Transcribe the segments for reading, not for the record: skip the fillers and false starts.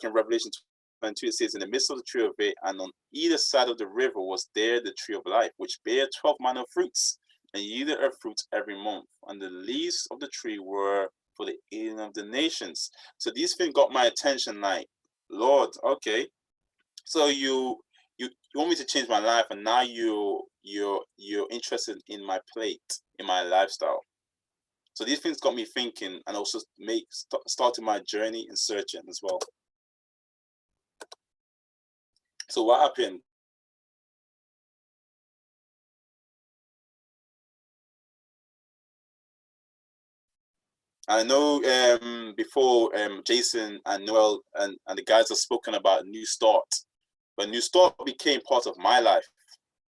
in Revelation 22, it says, in the midst of the tree of it, and on either side of the river was there the tree of life, which bare 12 manner of fruits, and yielded her fruits every month. And the leaves of the tree were for the healing of the nations. So these things got my attention, like, Lord, okay, so you want me to change my life, and now you're interested in my plate, in my lifestyle. So these things got me thinking, and also started my journey in searching as well. So what happened? I know before Jason and Noel and the guys have spoken about New Start, but New Start became part of my life.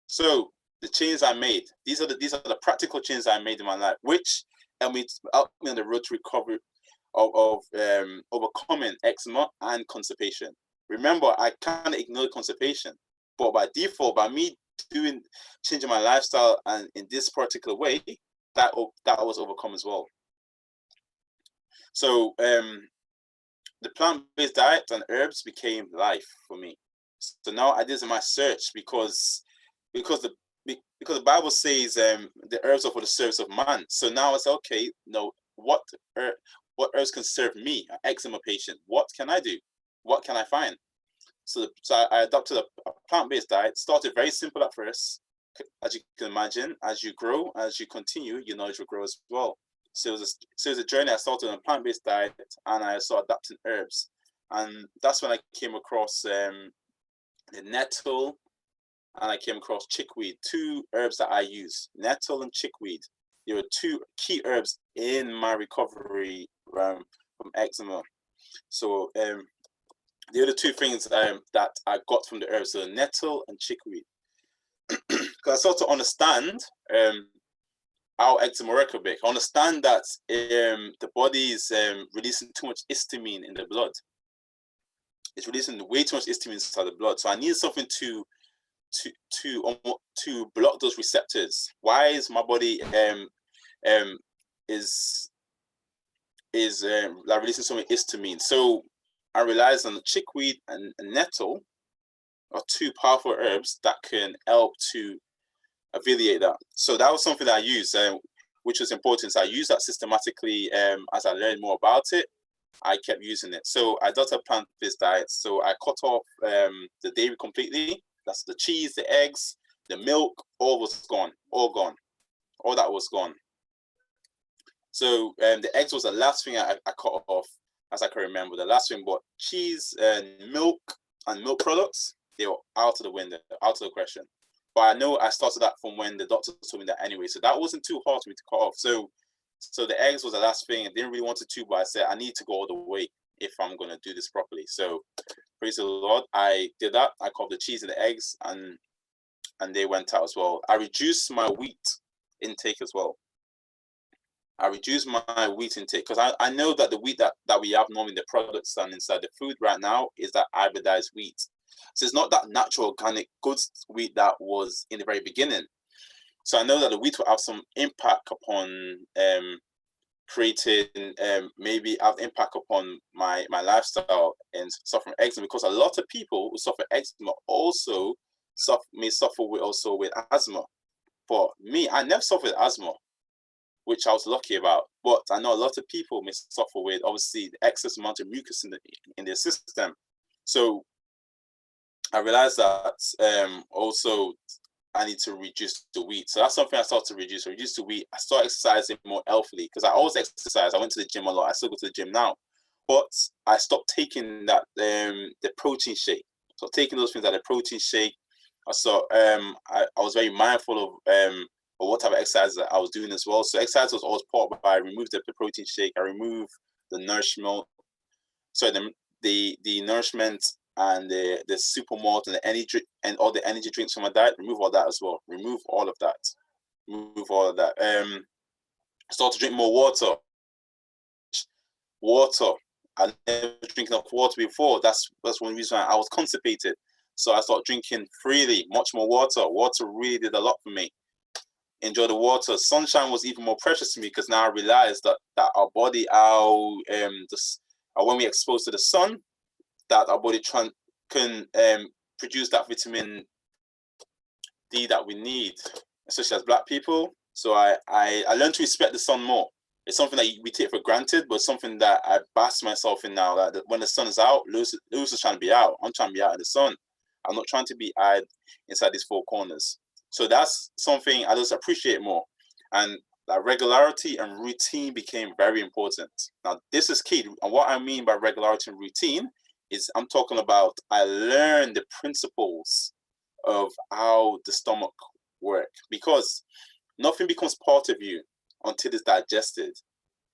So the changes I made, these are the practical changes I made in my life, which helped me on the road to recovery of overcoming eczema and constipation. Remember, I can't ignore constipation, but by default, by me changing my lifestyle and in this particular way, that was overcome as well. So the plant-based diet and herbs became life for me. So now I did my search because the Bible says the herbs are for the service of man. So now it's okay. No, what herbs can serve me, an eczema patient? What can I do? What can I find? So I adopted a plant-based diet. Started very simple at first. As you can imagine, as you grow, as you continue, your knowledge will grow as well. So it was a journey. I started on a plant-based diet, and I started adapting herbs, and that's when I came across the nettle, and I came across chickweed. Two herbs that I use, nettle and chickweed. There were two key herbs in my recovery from eczema. So the other two things that I got from the herbs are nettle and chickweed, because I started to understand how eczema works a bit. I understand that the body is releasing too much histamine in the blood. It's releasing way too much histamine inside the blood. So I needed something to block those receptors. Why is my body like releasing so much histamine? So I realized that the chickweed and nettle are two powerful herbs that can help to alleviate that. So that was something that I used, which was important. So I used that systematically. As I learned more about it, I kept using it. So I adopted a plant-based diet. So I cut off the dairy completely. That's the cheese, the eggs, the milk, all was gone, all gone. All that was gone. So the eggs was the last thing I cut off, as I can remember. The last thing, but cheese and milk products, they were out of the window, out of the question. But I know I started that from when the doctor told me that anyway. So that wasn't too hard for me to cut off. So the eggs was the last thing. I didn't really want to, but I said I need to go all the way if I'm going to do this properly. So praise the Lord, I did that. I cut the cheese and the eggs, and they went out as well. I reduced my wheat intake as well. I reduced my wheat intake because I know that the wheat that we have normally in the products and inside the food right now is that hybridized wheat. So it's not that natural organic good wheat that was in the very beginning. So I know that the wheat will have some impact upon creating, maybe have impact upon my lifestyle and suffering eczema, because a lot of people who suffer eczema also may suffer with asthma. For me, I never suffered asthma, which I was lucky about. But I know a lot of people may suffer with, obviously, the excess amount of mucus in their system. So I realized that also I need to reduce the wheat. So that's something I started to reduce the wheat. I started exercising more healthily, because I always exercise. I went to the gym a lot. I still go to the gym now. But I stopped taking that the protein shake. So taking those things like the protein shake. So I was very mindful of what type of exercise I was doing as well. So exercise was always part, but I removed the protein shake. I removed the nourishment. So the nourishment and the super malt and the energy and all the energy drinks from my diet. Remove all that as well. Remove all of that. Start to drink more water. I never drank enough water before. That's one reason I was constipated. So I started drinking freely, much more water. Water really did a lot for me. Enjoy the water. Sunshine was even more precious to me, because now I realized that our body, when we expose to the sun, that our body can produce that vitamin D that we need, especially as Black people. So I learned to respect the sun more. It's something that we take for granted, but something that I bask myself in now. That when the sun is out, Lewis is trying to be out. I'm trying to be out in the sun. I'm not trying to be eyed inside these four corners. So that's something I just appreciate more. And that regularity and routine became very important. Now, this is key. And what I mean by regularity and routine is I'm talking about I learned the principles of how the stomach work, because nothing becomes part of you until it's digested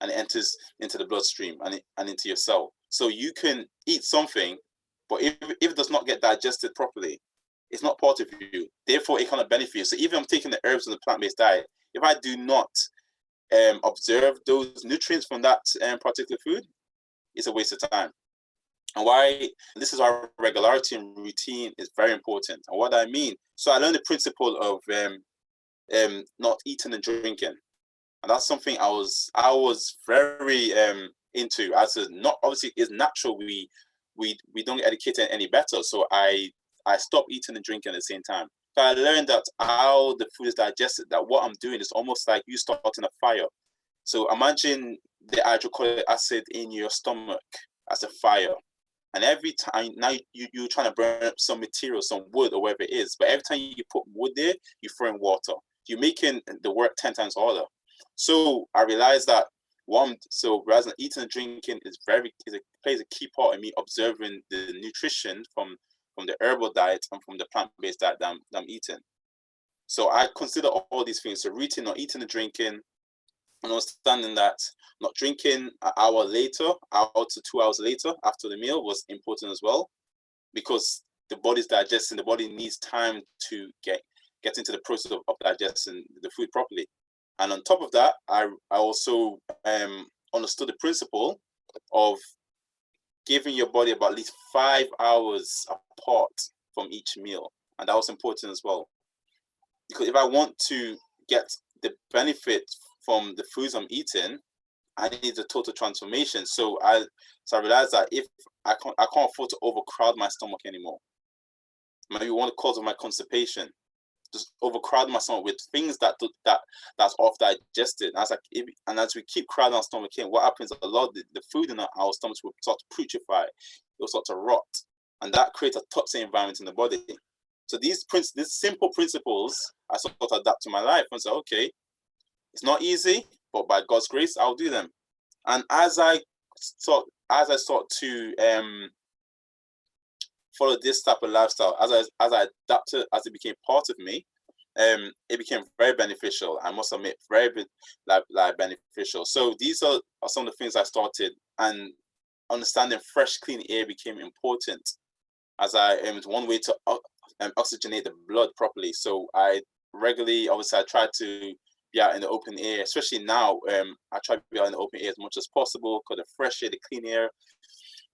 and it enters into the bloodstream and into your cell. So you can eat something, but if it does not get digested properly, it's not part of you. Therefore, it cannot benefit you. So even I'm taking the herbs and the plant-based diet, if I do not observe those nutrients from that particular food, it's a waste of time. And why this is why regularity and routine is very important. And what I mean, so I learned the principle of not eating and drinking, and that's something I was very into. As a, not obviously it's natural we don't get educated any better. So I stopped eating and drinking at the same time. So I learned that how the food is digested, that what I'm doing is almost like you starting a fire. So imagine the hydrochloric acid in your stomach as a fire. And every time now you're trying to burn up some material, some wood or whatever it is, but every time you put wood there, you throw in water. You're making the work 10 times harder. So I realized that rather than eating and drinking plays a key part in me observing the nutrition from the herbal diet and from the plant-based diet that I'm eating. So I consider all these things. So routine, not eating and drinking, and understanding that not drinking an hour to 2 hours later after the meal was important as well, because the body's digesting, the body needs time to get into the process of digesting the food properly. And on top of that, I also understood the principle of giving your body about at least 5 hours apart from each meal. And that was important as well. Because if I want to get the benefit from the foods I'm eating, I need a total transformation. So I realized that if I can't afford to overcrowd my stomach anymore. Maybe one cause of my constipation, just overcrowd my stomach with things that's off digested. And as we keep crowding our stomach in, what happens? A lot of the food in our stomachs will start to putrefy, it will start to rot, and that creates a toxic environment in the body. So these simple principles I sort of adapt to my life and say, okay, it's not easy, but by God's grace, I'll do them. And as I start to follow this type of lifestyle, as I adapted, as it became part of me, it became very beneficial. I must admit, very beneficial. So these are some of the things I started, and understanding fresh, clean air became important, as one way to oxygenate the blood properly. So I regularly, obviously, I try to be out in the open air, especially now. I try to be out in the open air as much as possible, because the fresh air, the clean air,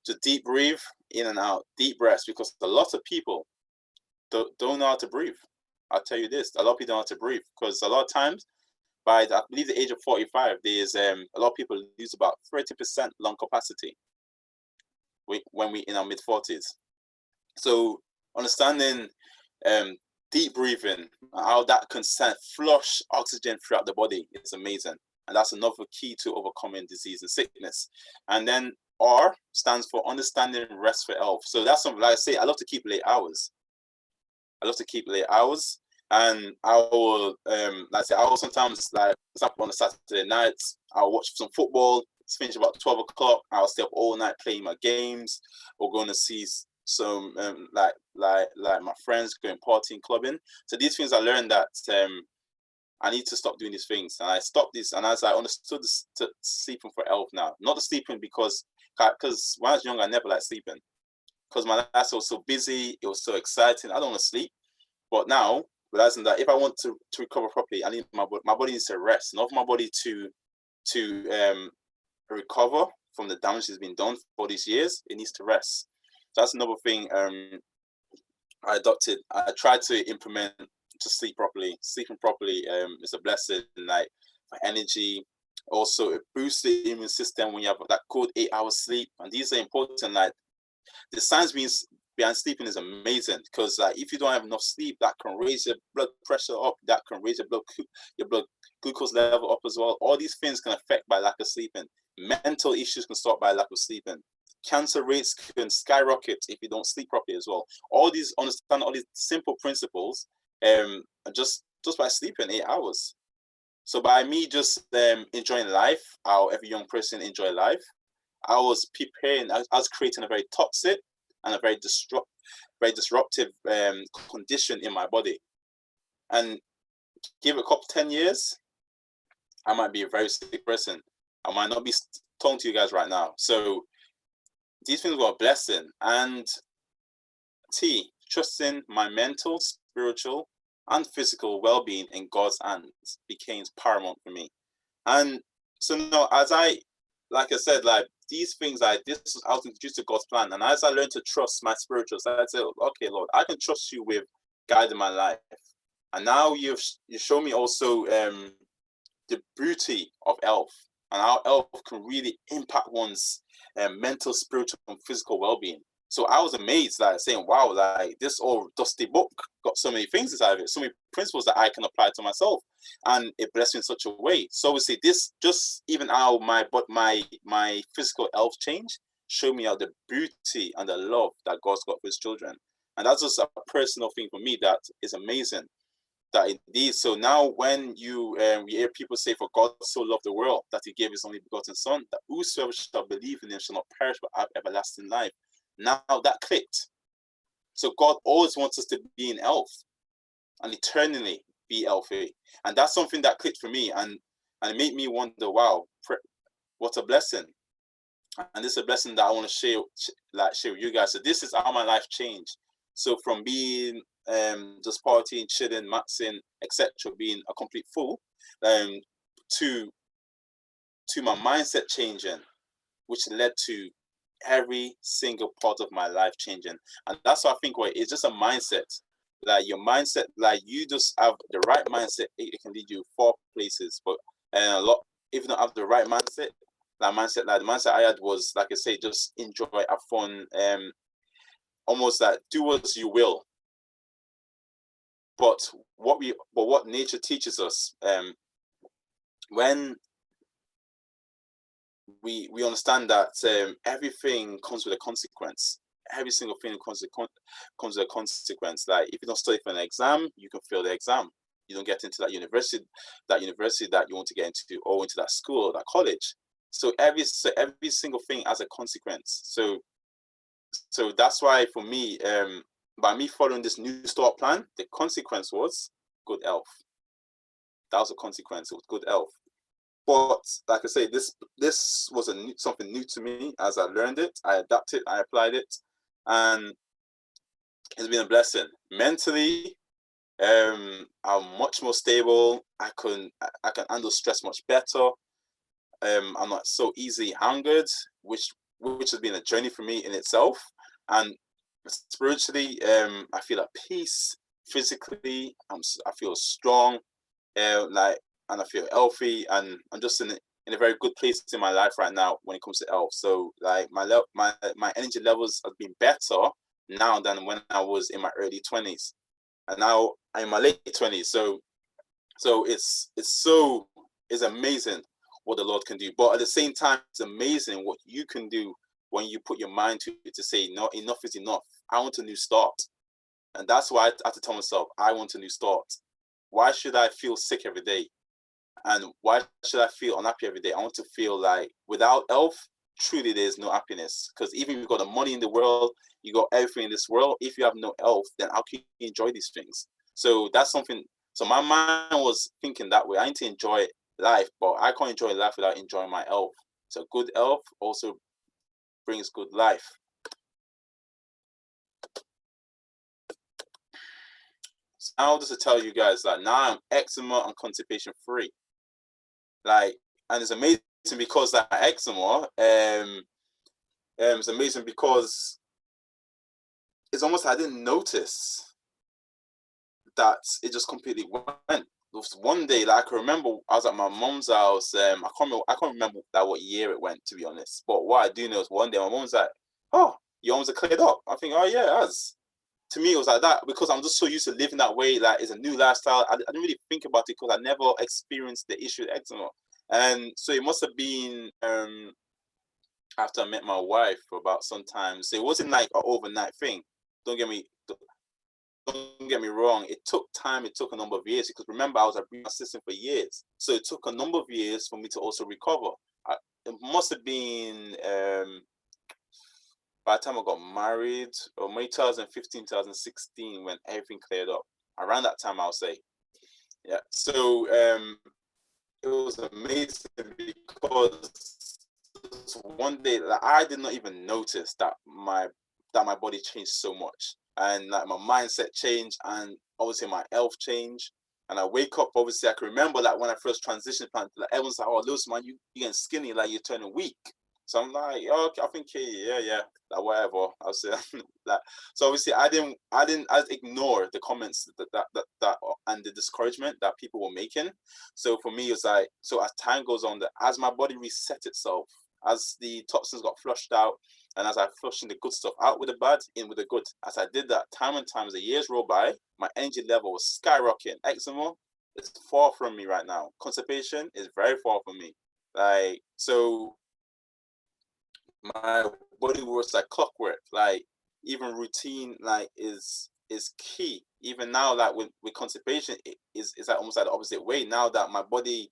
to deep breathe in and out, deep breaths, because a lot of people don't know how to breathe. I'll tell you this, a lot of people don't know how to breathe, because a lot of times, by I believe the age of 45, there's a lot of people lose about 30% lung capacity when we in our mid-40s. So understanding deep breathing, how that can flush oxygen throughout the body is amazing. And that's another key to overcoming disease and sickness. And then R stands for understanding rest for health. So that's something, like I say, I love to keep late hours. And I will, like I say, I will sometimes, like, for example, on a Saturday nights, I'll watch some football. It's finished about 12 o'clock. I'll stay up all night playing my games, or going to see some like my friends, going partying, clubbing. So these things I learned that I need to stop doing these things, and I stopped this. And as I understood this, sleeping for health now, not the sleeping because when I was young, I never liked sleeping, because my life was so busy, it was so exciting. I don't want to sleep. But now, realizing that if I want to recover properly, I need my body needs to rest. Not for my body to recover from the damage that's been done for these years, it needs to rest. So that's another thing I adopted. I tried to implement to sleep properly. Sleeping properly is a blessing, like, for energy. Also, it boosts the immune system when you have that good 8 hours sleep. And these are important. Like, the science behind sleeping is amazing, because like if you don't have enough sleep, that can raise your blood pressure up, that can raise your blood glucose level up as well. All these things can affect by lack of sleeping. Mental issues can start by lack of sleeping. Cancer rates can skyrocket if you don't sleep properly as well. Understand all these simple principles, just by sleeping 8 hours. So by me just enjoying life, how every young person enjoy life, I was preparing. I was creating a very toxic and a very disruptive condition in my body. And give it a couple 10 years, I might be a very sick person. I might not be talking to you guys right now. So these things were a blessing. And trusting my mental, spiritual, and physical well-being in God's hands became paramount for me. And so now, like I said, like these things, I was introduced to God's plan. And as I learned to trust my spiritual side, I said, okay, Lord, I can trust you with guiding my life. And now you show me also the beauty of health, and how health can really impact one's mental, spiritual, and physical well-being. So I was amazed, like saying, wow, like this old dusty book got so many things inside of it, so many principles that I can apply to myself, and it blessed me in such a way. So obviously this, just even how my physical health changed, showed me how the beauty and the love that God's got for his children. And that's just a personal thing for me that is amazing. That indeed, so now when you hear people say, for God so loved the world that he gave his only begotten son, that whosoever shall believe in him shall not perish but have everlasting life. Now that clicked. So God always wants us to be in health and eternally be healthy. And that's something that clicked for me, and it made me wonder, wow, what a blessing. And this is a blessing that I want to share with you guys. So this is how my life changed. So from being just partying, chilling, maxing, etc., being a complete fool, to my mindset changing, which led to every single part of my life changing. And that's what I think, it's just a mindset. Like your mindset, like you just have the right mindset, it can lead you far places. But if you don't have the right mindset, the mindset I had was, like I say, just enjoy, have fun, almost like do as you will. But what nature teaches us, when we understand that everything comes with a consequence. Every single thing comes with a consequence. Like if you don't study for an exam, you can fail the exam. You don't get into that university that you want to get into, or into that school or that college. So every single thing has a consequence. So that's why for me, by me following this New Start plan, the consequence was good health. That was a consequence. It was good health. But like I say, this was something new to me. As I learned it, I adapted, I applied it, and it's been a blessing. Mentally, I'm much more stable. I can handle stress much better. I'm not so easily angered, which has been a journey for me in itself. And spiritually, I feel at peace. Physically, I feel strong, and I feel healthy, and I'm just in a very good place in my life right now when it comes to health. So like my energy levels have been better now than when I was in my early 20s, and now I'm in my late 20s. So it's amazing what the Lord can do. But at the same time, it's amazing what you can do when you put your mind to it, to say, no, enough is enough. I want a new start. And that's why I have to tell myself, I want a new start. Why should I feel sick every day? And why should I feel unhappy every day? I want to feel like without health, truly there's no happiness. Because even if you've got the money in the world, you got everything in this world, if you have no health, then how can you enjoy these things? So that's something. So my mind was thinking that way. I need to enjoy life, but I can't enjoy life without enjoying my health. So good health also brings good life. So now just to tell you guys that now I'm eczema and constipation free. Like, and it's amazing because that eczema, it's amazing because it's almost, I didn't notice that it just completely went. One day, like I can remember, I was at my mom's house. I can't remember that what year it went, to be honest. But what I do know is one day my mom was like, "Oh, your arms are cleared up. I think, oh yeah, it has. To me, it was like that because I'm just so used to living that way. Like, it's a new lifestyle. I didn't really think about it because I never experienced the issue with eczema. And so it must have been after I met my wife for about some time. So it wasn't like an overnight thing. Don't get me wrong. It took time. It took a number of years because remember, I was a breathing assistant for years. So it took a number of years for me to also recover. It must have been by the time I got married, or maybe 2015, 2016, when everything cleared up. Around that time, I'll say. Yeah. So it was amazing because one day, like, I did not even notice that my body changed so much, and like my mindset changed, and obviously my health changed. And I wake up, obviously I can remember like when I first transitioned, like everyone's like, "Oh, Lewis, man, you're getting skinny, like you're turning weak." So I'm like, "Oh, okay, I think yeah, like whatever." I'll say like, so obviously I ignored the comments that and the discouragement that people were making. So for me, it's like, so as time goes on, as my body reset itself, as the toxins got flushed out, and as I flushed the good stuff out with the bad, in with the good, as I did that, time and time as the years roll by, my energy level was skyrocketing. Eczema is far from me right now. Constipation is very far from me. Like, so my body works like clockwork. Like, even routine, like, is key. Even now, like with constipation, it is like almost like the opposite way. Now that my body,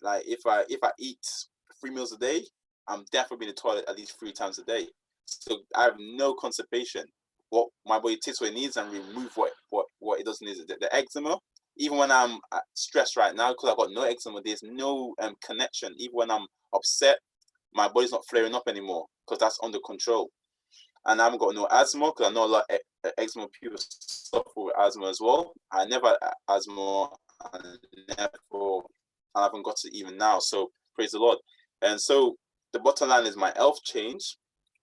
like if I eat 3 meals a day, I'm definitely in the toilet at least 3 times a day. So I have no constipation. What my body takes what it needs and remove what it doesn't need. The eczema, even when I'm stressed right now, because I've got no eczema, there's no connection. Even when I'm upset, my body's not flaring up anymore because that's under control. And I haven't got no asthma because I know a lot of eczema people suffer with asthma as well. I never had asthma, and I haven't got it even now. So praise the Lord. And so the bottom line is my health changed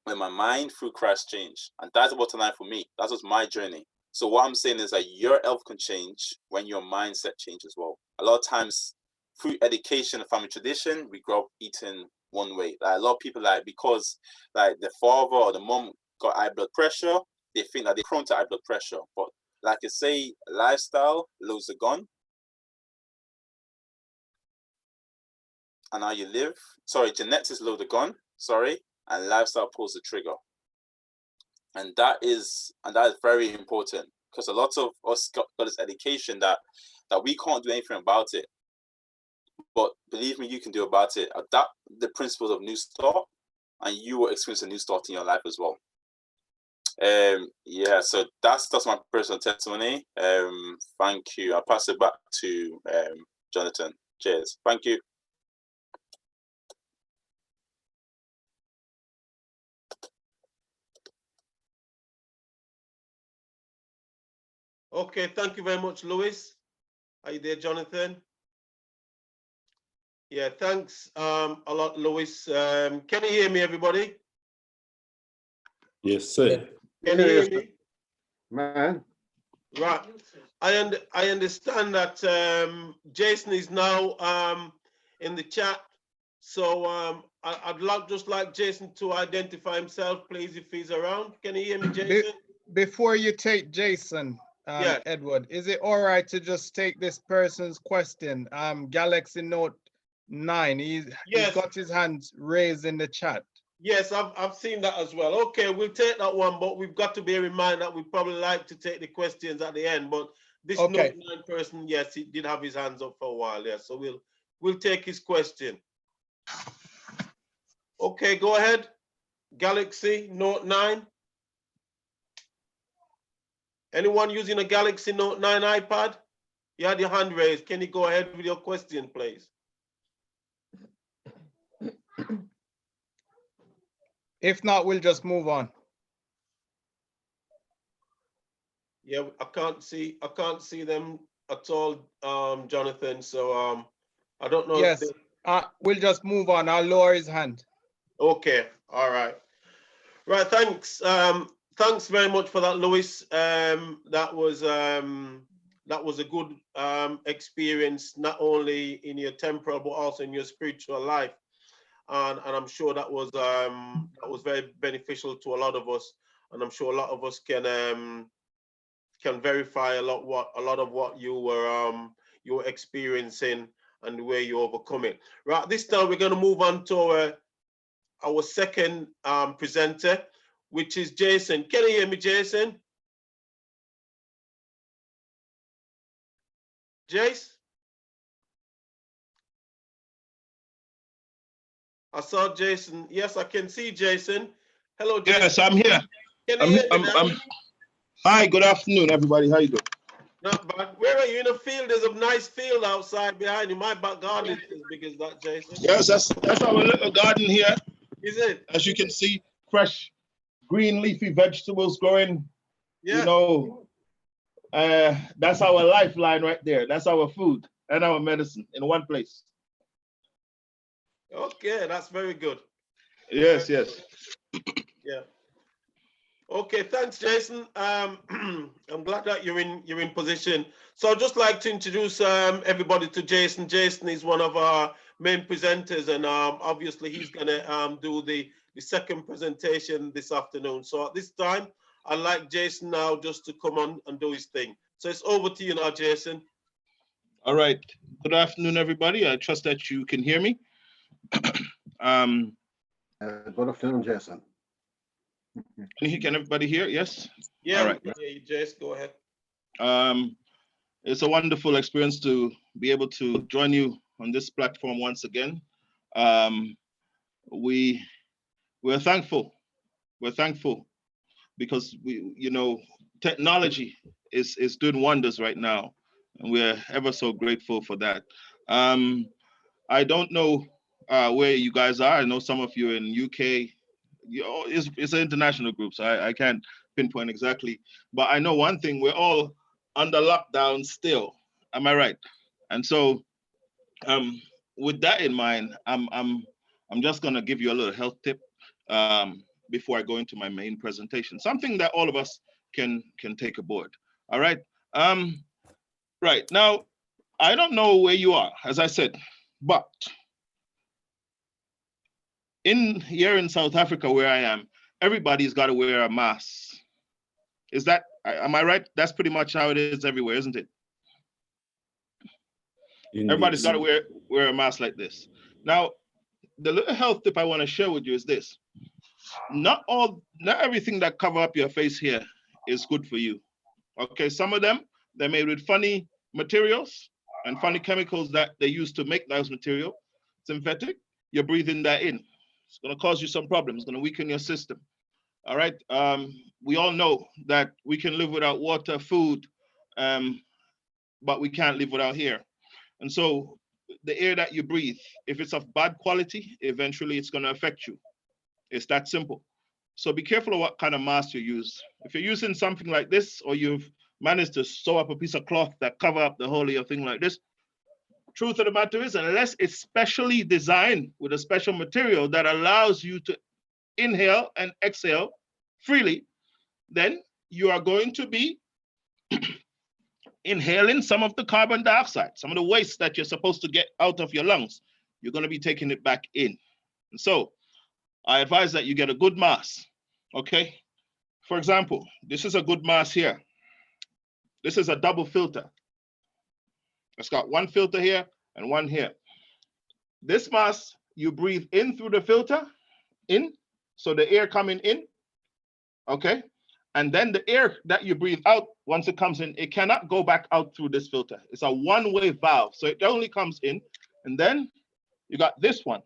when my mind through Christ changed. And that's the bottom line for me. That was my journey. So what I'm saying is that your health can change when your mindset changes as well. A lot of times through education and family tradition, we grow up eating one way. Like, a lot of people, like, because like the father or the mom got high blood pressure, they think that they're prone to high blood pressure. But like I say, lifestyle loads the gun. And how you live, genetics load the gun, and lifestyle pulls the trigger. And that is very important, because a lot of us got this education that we can't do anything about it. But believe me, you can do about it. Adapt the principles of New Start, and you will experience a new start in your life as well. Yeah, so that's my personal testimony. Thank you. I'll pass it back to Jonathan. Cheers. Thank you. Okay, thank you very much, Lewis. Are you there, Jonathan? Yeah, thanks a lot, Lewis. Can you hear me, everybody? Yes, sir. Can you hear me? Man. Right. I understand that Jason is now in the chat. So I'd just like Jason to identify himself, please, if he's around. Can you hear me, Jason? Before you take Jason, Yeah. Edward, is it all right to just take this person's question? Galaxy Note 9, he's got his hands raised in the chat. Yes, I've seen that as well. Okay, we'll take that one, but we've got to bear in mind that we probably like to take the questions at the end. But this Note 9 person, yes, he did have his hands up for a while. Yeah, so we'll take his question. Okay, go ahead. Galaxy Note 9. Anyone using a Galaxy Note 9 iPad? You had your hand raised. Can you go ahead with your question, please? If not, we'll just move on. Yeah, I can't see them at all, Jonathan. So I don't know. Yes, we'll just move on. I'll lower his hand. Okay, all right. Right, thanks. Thanks very much for that, Lewis. That was a good experience, not only in your temporal but also in your spiritual life. and I'm sure that was very beneficial to a lot of us, and I'm sure a lot of us can verify a lot of what you were experiencing and the way you overcome it. Right, this time we're going to move on to our second presenter, which is Jason. Can you hear me, Jason? Jace? I saw Jason. Yes, I can see Jason. Hello, Jason. Yes, I'm here. Can you hear me now? Hi, good afternoon, everybody. How you doing? Not bad. Where are you in the field? There's a nice field outside behind you. My back garden is as big as that, Jason. Yes, that's our little garden here. Is it? As you can see, fresh, green leafy vegetables growing. Yeah. You know, that's our lifeline right there. That's our food and our medicine in one place. Okay, that's very good. Yes, yes. Yeah. Okay, thanks, Jason. I'm glad that you're in position. So I'd just like to introduce everybody to Jason. Jason is one of our main presenters, and obviously he's gonna do the second presentation this afternoon. So at this time, I'd like Jason now just to come on and do his thing. So it's over to you now, Jason. All right. Good afternoon, everybody. I trust that you can hear me. Good afternoon, Jason. Can everybody hear? Yes? Yeah, all right. Yeah, Jason, go ahead. It's a wonderful experience to be able to join you on this platform once again. We're thankful. We're thankful because technology is doing wonders right now, and we're ever so grateful for that. I don't know where you guys are. I know some of you in UK. It's an international group, so I can't pinpoint exactly. But I know one thing: we're all under lockdown still. Am I right? And so, with that in mind, I'm just gonna give you a little health tip before I go into my main presentation. Something that all of us can take aboard. All right. Right now, I don't know where you are, as I said, but here in South Africa, where I am, everybody's got to wear a mask. Am I right? That's pretty much how it is everywhere, isn't it? Indeed. Everybody's got to wear a mask like this. Now, the little health tip I want to share with you is this. Not everything that cover up your face here is good for you. Okay, some of them, they're made with funny materials and funny chemicals that they use to make those material. Synthetic, you're breathing that in. It's going to cause you some problems. It's going to weaken your system. All right. We all know that we can live without water, food, but we can't live without air. And so the air that you breathe, if it's of bad quality, eventually it's going to affect you. It's that simple. So be careful of what kind of mask you use. If you're using something like this, or you've managed to sew up a piece of cloth that cover up the whole of your thing like this, truth of the matter is, unless it's specially designed with a special material that allows you to inhale and exhale freely, then you are going to be inhaling some of the carbon dioxide, some of the waste that you're supposed to get out of your lungs. You're going to be taking it back in. And so I advise that you get a good mask, okay? For example, this is a good mask here. This is a double filter. It's got one filter here and one here. This mask, you breathe in through the filter, in, so the air coming in, okay? And then the air that you breathe out, once it comes in, it cannot go back out through this filter. It's a one-way valve, so it only comes in, and then you got this one.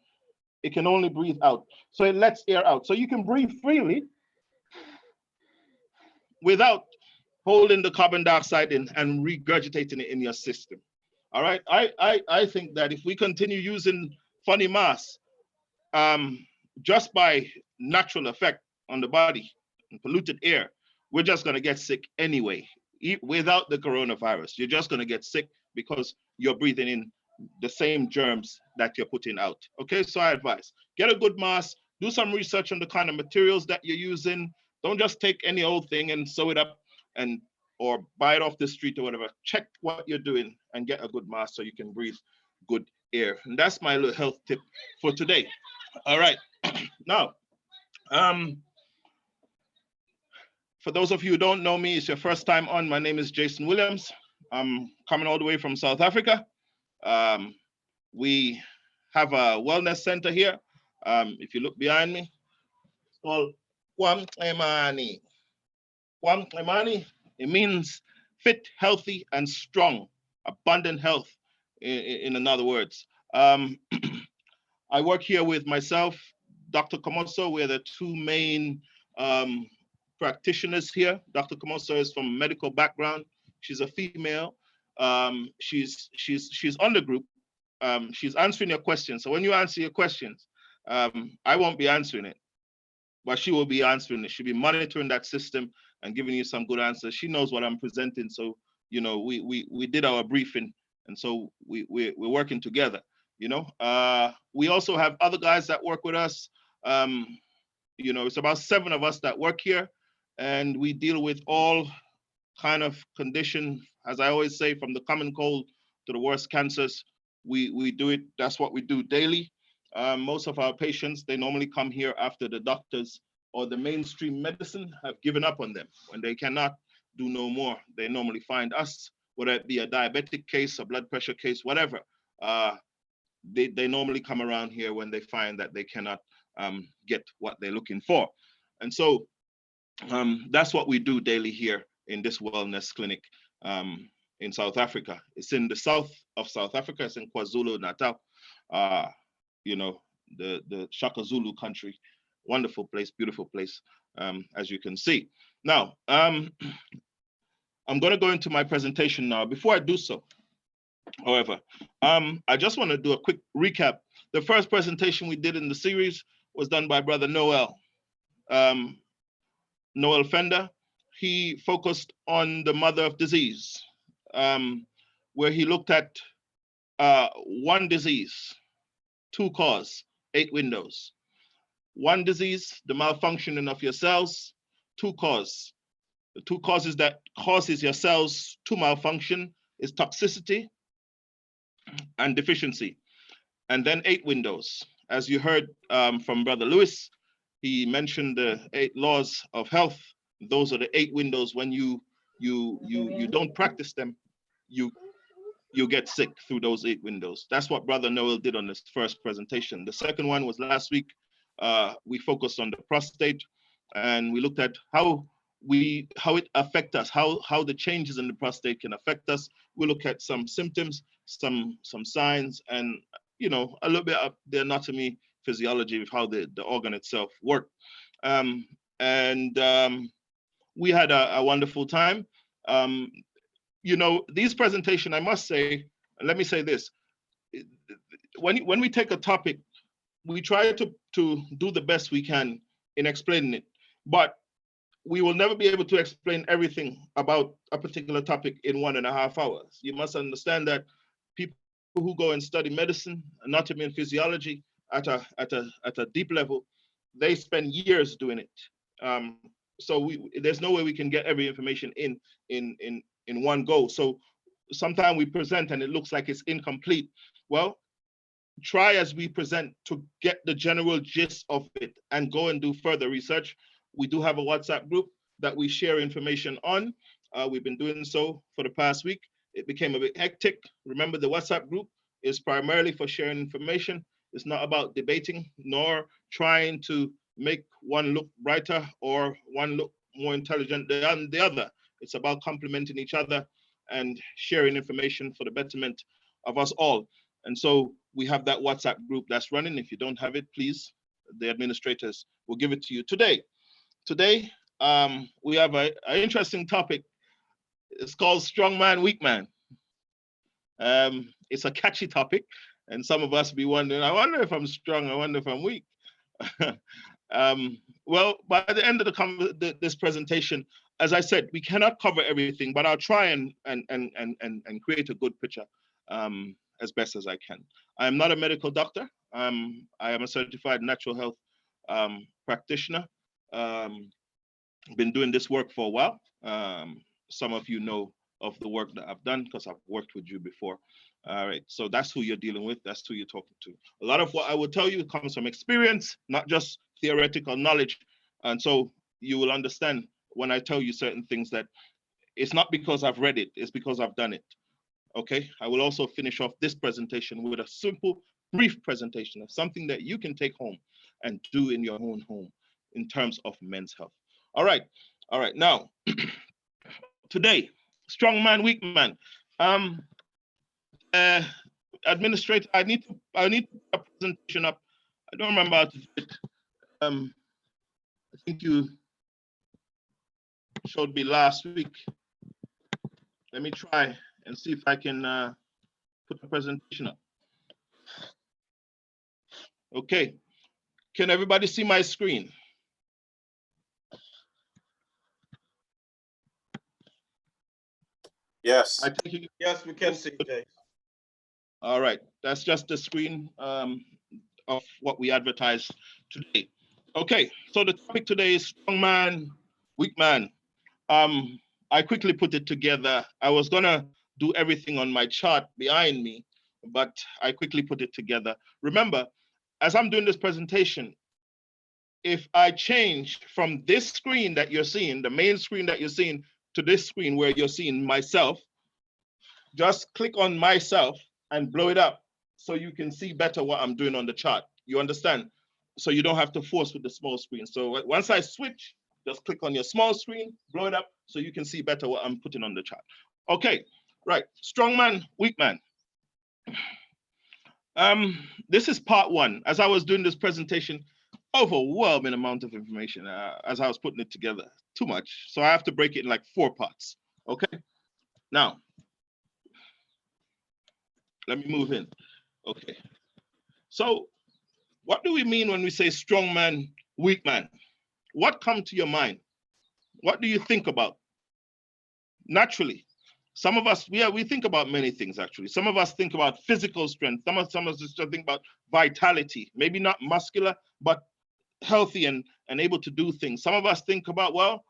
It can only breathe out, so it lets air out. So you can breathe freely without holding the carbon dioxide in and regurgitating it in your system. All right, I think that if we continue using funny masks, just by natural effect on the body and polluted air, we're just gonna get sick anyway. Without the coronavirus, you're just gonna get sick because you're breathing in the same germs that you're putting out. Okay, so I advise, get a good mask, do some research on the kind of materials that you're using. Don't just take any old thing and sew it up or buy it off the street or whatever. Check what you're doing and get a good mask so you can breathe good ear. And that's my little health tip for today. All right. Now, for those of you who don't know me, it's your first time on, my name is Jason Williams. I'm coming all the way from South Africa. We have a wellness center here. If you look behind me, it's called Kwamcemane. Kwamcemane, it means fit, healthy, and strong, abundant health, in other words. I work here with myself, Dr. Komoso. We're the two main practitioners here. Dr. Komoso is from a medical background. She's a female. She's on the group. She's answering your questions. So when you answer your questions, I won't be answering it, but she will be answering it. She'll be monitoring that system and giving you some good answers. She knows what I'm presenting. So, you know, we did our briefing, and so we're working together, you know. We also have other guys that work with us. You know, it's about 7 of us that work here, and we deal with all kind of condition, as I always say, from the common cold to the worst cancers. We do it. That's what we do daily. Most of our patients, they normally come here after the doctors or the mainstream medicine have given up on them. When they cannot do no more, they normally find us, whether it be a diabetic case, a blood pressure case, whatever. They normally come around here when they find that they cannot get what they're looking for. And so that's what we do daily here in this wellness clinic in South Africa. It's in the south of South Africa. It's in KwaZulu-Natal, you know, the Shaka Zulu country. Wonderful place, beautiful place, as you can see. Now, I'm going to go into my presentation now. Before I do so, however, I just want to do a quick recap. The first presentation we did in the series was done by Brother Noel. Noel Fender. He focused on the mother of disease, where he looked at one disease, 2 cause, 8 windows. 1 disease, the malfunctioning of your cells. 2 cause. The 2 causes that causes your cells to malfunction is toxicity and deficiency. And then 8 windows. As you heard from Brother Lewis, he mentioned the 8 laws of health. Those are the 8 windows. When you don't practice them, you get sick through those 8 windows. That's what Brother Noel did on this first presentation. The second one was last week. We focused on the prostate, and we looked at how it affects us, how the changes in the prostate can affect us. We look at some symptoms, some signs, and you know, a little bit of the anatomy, physiology of how the organ itself works. We had a wonderful time. You know, these presentations, I must say, let me say this, when we take a topic, we try to do the best we can in explaining it, but we will never be able to explain everything about a particular topic in 1.5 hours. You must understand that people who go and study medicine, anatomy and physiology at a deep level, they spend years doing it. So there's no way we can get every information in one go. So sometimes we present and it looks like it's incomplete. Well, try as we present to get the general gist of it and go and do further research. We do have a WhatsApp group that we share information on. We've been doing so for the past week. It became a bit hectic. Remember, the WhatsApp group is primarily for sharing information. It's not about debating nor trying to make one look brighter or one look more intelligent than the other. It's about complementing each other and sharing information for the betterment of us all. And so we have that WhatsApp group that's running. If you don't have it, please, the administrators will give it to you today. Today, we have an interesting topic. It's called Strong Man, Weak Man. It's a catchy topic, and some of us be wondering, I wonder if I'm strong, I wonder if I'm weak. Well, by the end of this presentation, as I said, we cannot cover everything, but I'll try and create a good picture as best as I can. I am not a medical doctor. I am a certified natural health practitioner. Been doing this work for a while. Some of you know of the work that I've done because I've worked with you before. All right, so that's who you're dealing with. That's who you're talking to. A lot of what I will tell you comes from experience, not just theoretical knowledge. And so you will understand when I tell you certain things that it's not because I've read it, it's because I've done it. Okay, I will also finish off this presentation with a simple, brief presentation of something that you can take home and do in your own home in terms of men's health. All right, now, today, strong man, weak man. Administrator, I need to put a presentation up. I don't remember how to do it. I think you showed me last week. Let me try and see if I can put the presentation up. Okay, can everybody see my screen? Yes. I think you, Yes, we can see, Jay. all right, that's just the screen of what we advertised today. Okay, so the topic today is strong man, weak man. I quickly put it together. I was gonna do everything on my chart behind me, but I quickly put it together. Remember, as I'm doing this presentation, if I change from this screen that you're seeing, the main screen that you're seeing, to this screen where you're seeing myself, just click on myself and blow it up so you can see better what I'm doing on the chart. You understand? So you don't have to force with the small screen. So once I switch, just click on your small screen, blow it up so you can see better what I'm putting on the chart. Okay, right, strong man, weak man. This is part one. As I was doing this presentation, overwhelming amount of information as I was putting it together, too much. So I have to break it in like 4 parts, okay? Now, let me move in, okay. So what do we mean when we say strong man, weak man? What comes to your mind? What do you think about? Naturally, some of us, we think about many things actually. Some of us think about physical strength. Some of us just think about vitality, maybe not muscular, but healthy and able to do things. Some of us think about, well,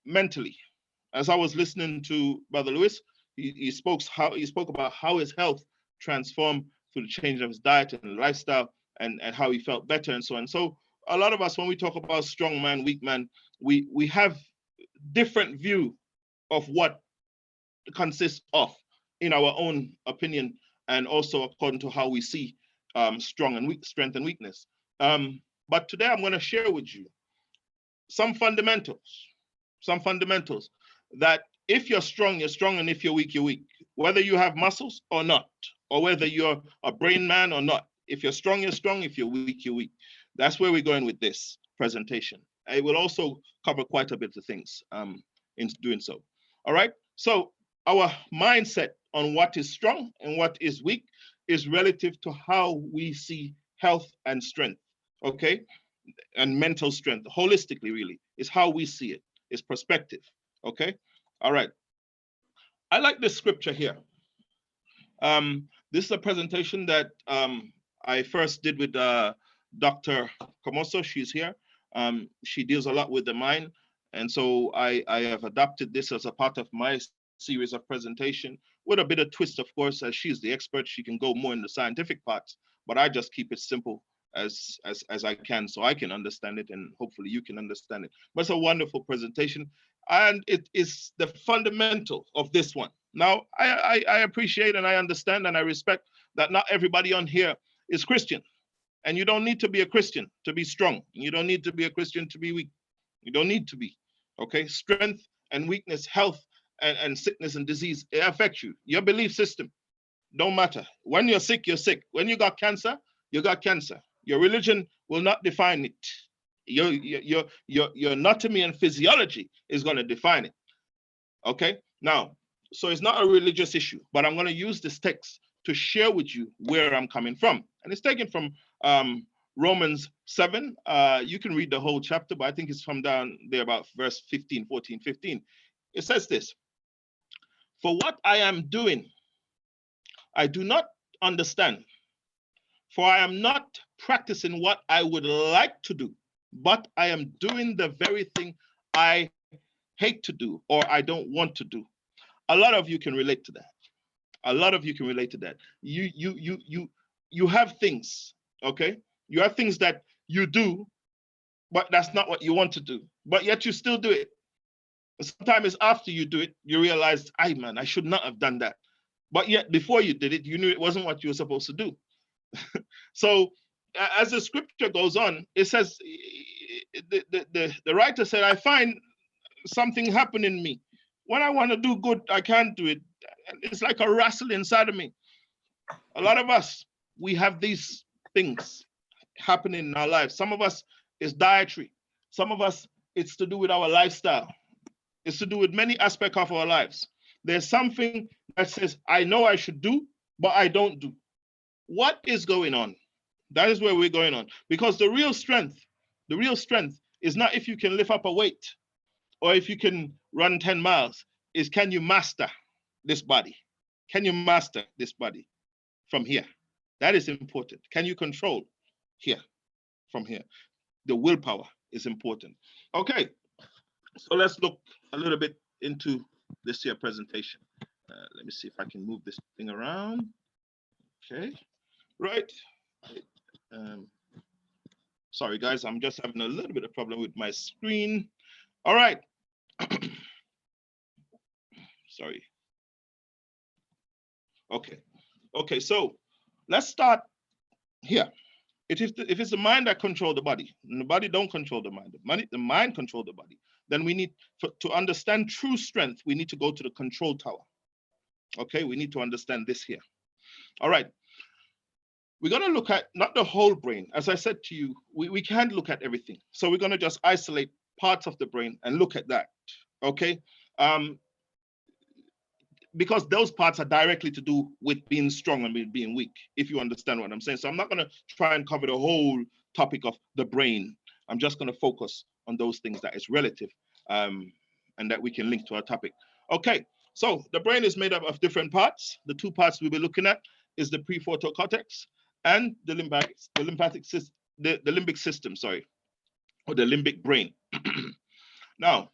mentally. As I was listening to Brother Lewis, he spoke about how his health transformed through the change of his diet and lifestyle and how he felt better and so on. So a lot of us, when we talk about strong man, weak man, we have different view of what it consists of in our own opinion, and also according to how we see strong and weak, strength and weakness. But today I'm going to share with you some fundamentals that if you're strong, and if you're weak, you're weak. Whether you have muscles or not, or whether you're a brain man or not. If you're strong, you're strong. If you're weak, you're weak. That's where we're going with this presentation. I will also cover quite a bit of things in doing so. All right. So our mindset on what is strong and what is weak is relative to how we see health and strength. Okay. And mental strength, holistically, really, is how we see it. It's perspective. Okay. All right. I like this scripture here. This is a presentation that I first did with Dr. Komoso. She's here. She deals a lot with the mind. And so I have adopted this as a part of my series of presentation with a bit of twist, of course, as she's the expert. She can go more in the scientific parts, but I just keep it simple as I can, so I can understand it, and hopefully you can understand it. But it's a wonderful presentation, and it is the fundamental of this one. Now, I appreciate and I understand and I respect that not everybody on here is Christian, and you don't need to be a Christian to be strong. You don't need to be a Christian to be weak. You don't need to be, okay? Strength and weakness, health and sickness and disease, it affects you. Your belief system don't matter. When you're sick, you're sick. When you got cancer, you got cancer. Your religion will not define it. Your anatomy and physiology is going to define it. Okay? Now, so it's not a religious issue, but I'm going to use this text to share with you where I'm coming from. And it's taken from Romans 7. You can read the whole chapter, but I think it's from down there about verse 15, 14, 15. It says this: for what I am doing, I do not understand. For I am not practicing what I would like to do, but I am doing the very thing I hate to do or I don't want to do. A lot of you can relate to that. A lot of you can relate to that. You have things, okay? You have things that you do, but that's not what you want to do. But yet you still do it. Sometimes after you do it, you realize, man, I should not have done that. But yet before you did it, you knew it wasn't what you were supposed to do. So as the scripture goes on, it says, the writer said, I find something happen in me. When I want to do good, I can't do it. It's like a wrestle inside of me. A lot of us, we have these things happening in our lives. Some of us is dietary. Some of us, it's to do with our lifestyle. It's to do with many aspects of our lives. There's something that says, I know I should do, but I don't do. What is going on? That is where we're going on. Because the real strength is not if you can lift up a weight or if you can run 10 miles, is can you master this body? Can you master this body from here? That is important. Can you control here, from here? The willpower is important. Okay, so let's look a little bit into this here presentation. Let me see if I can move this thing around. Okay, right. Sorry guys, I'm just having a little bit of problem with my screen. All right. Sorry. Okay, so let's start here. If it's the mind that controls the body, and the body don't control the mind, the mind controls the body, then we need to understand true strength, we need to go to the control tower. Okay, we need to understand this here. All right. We're going to look at not the whole brain. As I said to you, we can't look at everything. So we're going to just isolate parts of the brain and look at that. Okay. Because those parts are directly to do with being strong and being weak, if you understand what I'm saying. So I'm not going to try and cover the whole topic of the brain. I'm just going to focus on those things that is relative and that we can link to our topic. Okay, so the brain is made up of different parts. The two parts we'll be looking at is the prefrontal cortex and the limbic system, sorry, or the limbic brain. Now,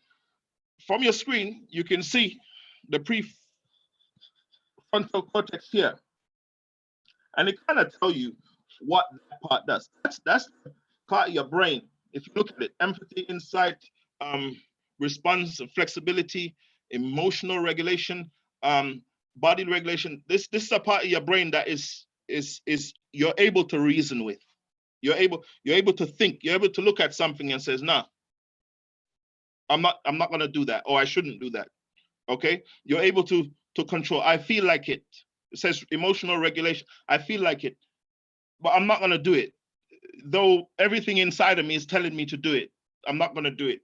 from your screen, you can see the prefrontal cortex here, and it kind of tell you what that part does. That's part of your brain. If you look at it, empathy, insight, response, flexibility, emotional regulation, body regulation. This is a part of your brain that is you're able to reason with. You're able to think. You're able to look at something and says, "Nah, I'm not going to do that, or I shouldn't do that." Okay, you're able to control. I feel like it. It says emotional regulation. I feel like it, but I'm not going to do it. Though everything inside of me is telling me to do it, I'm not going to do it.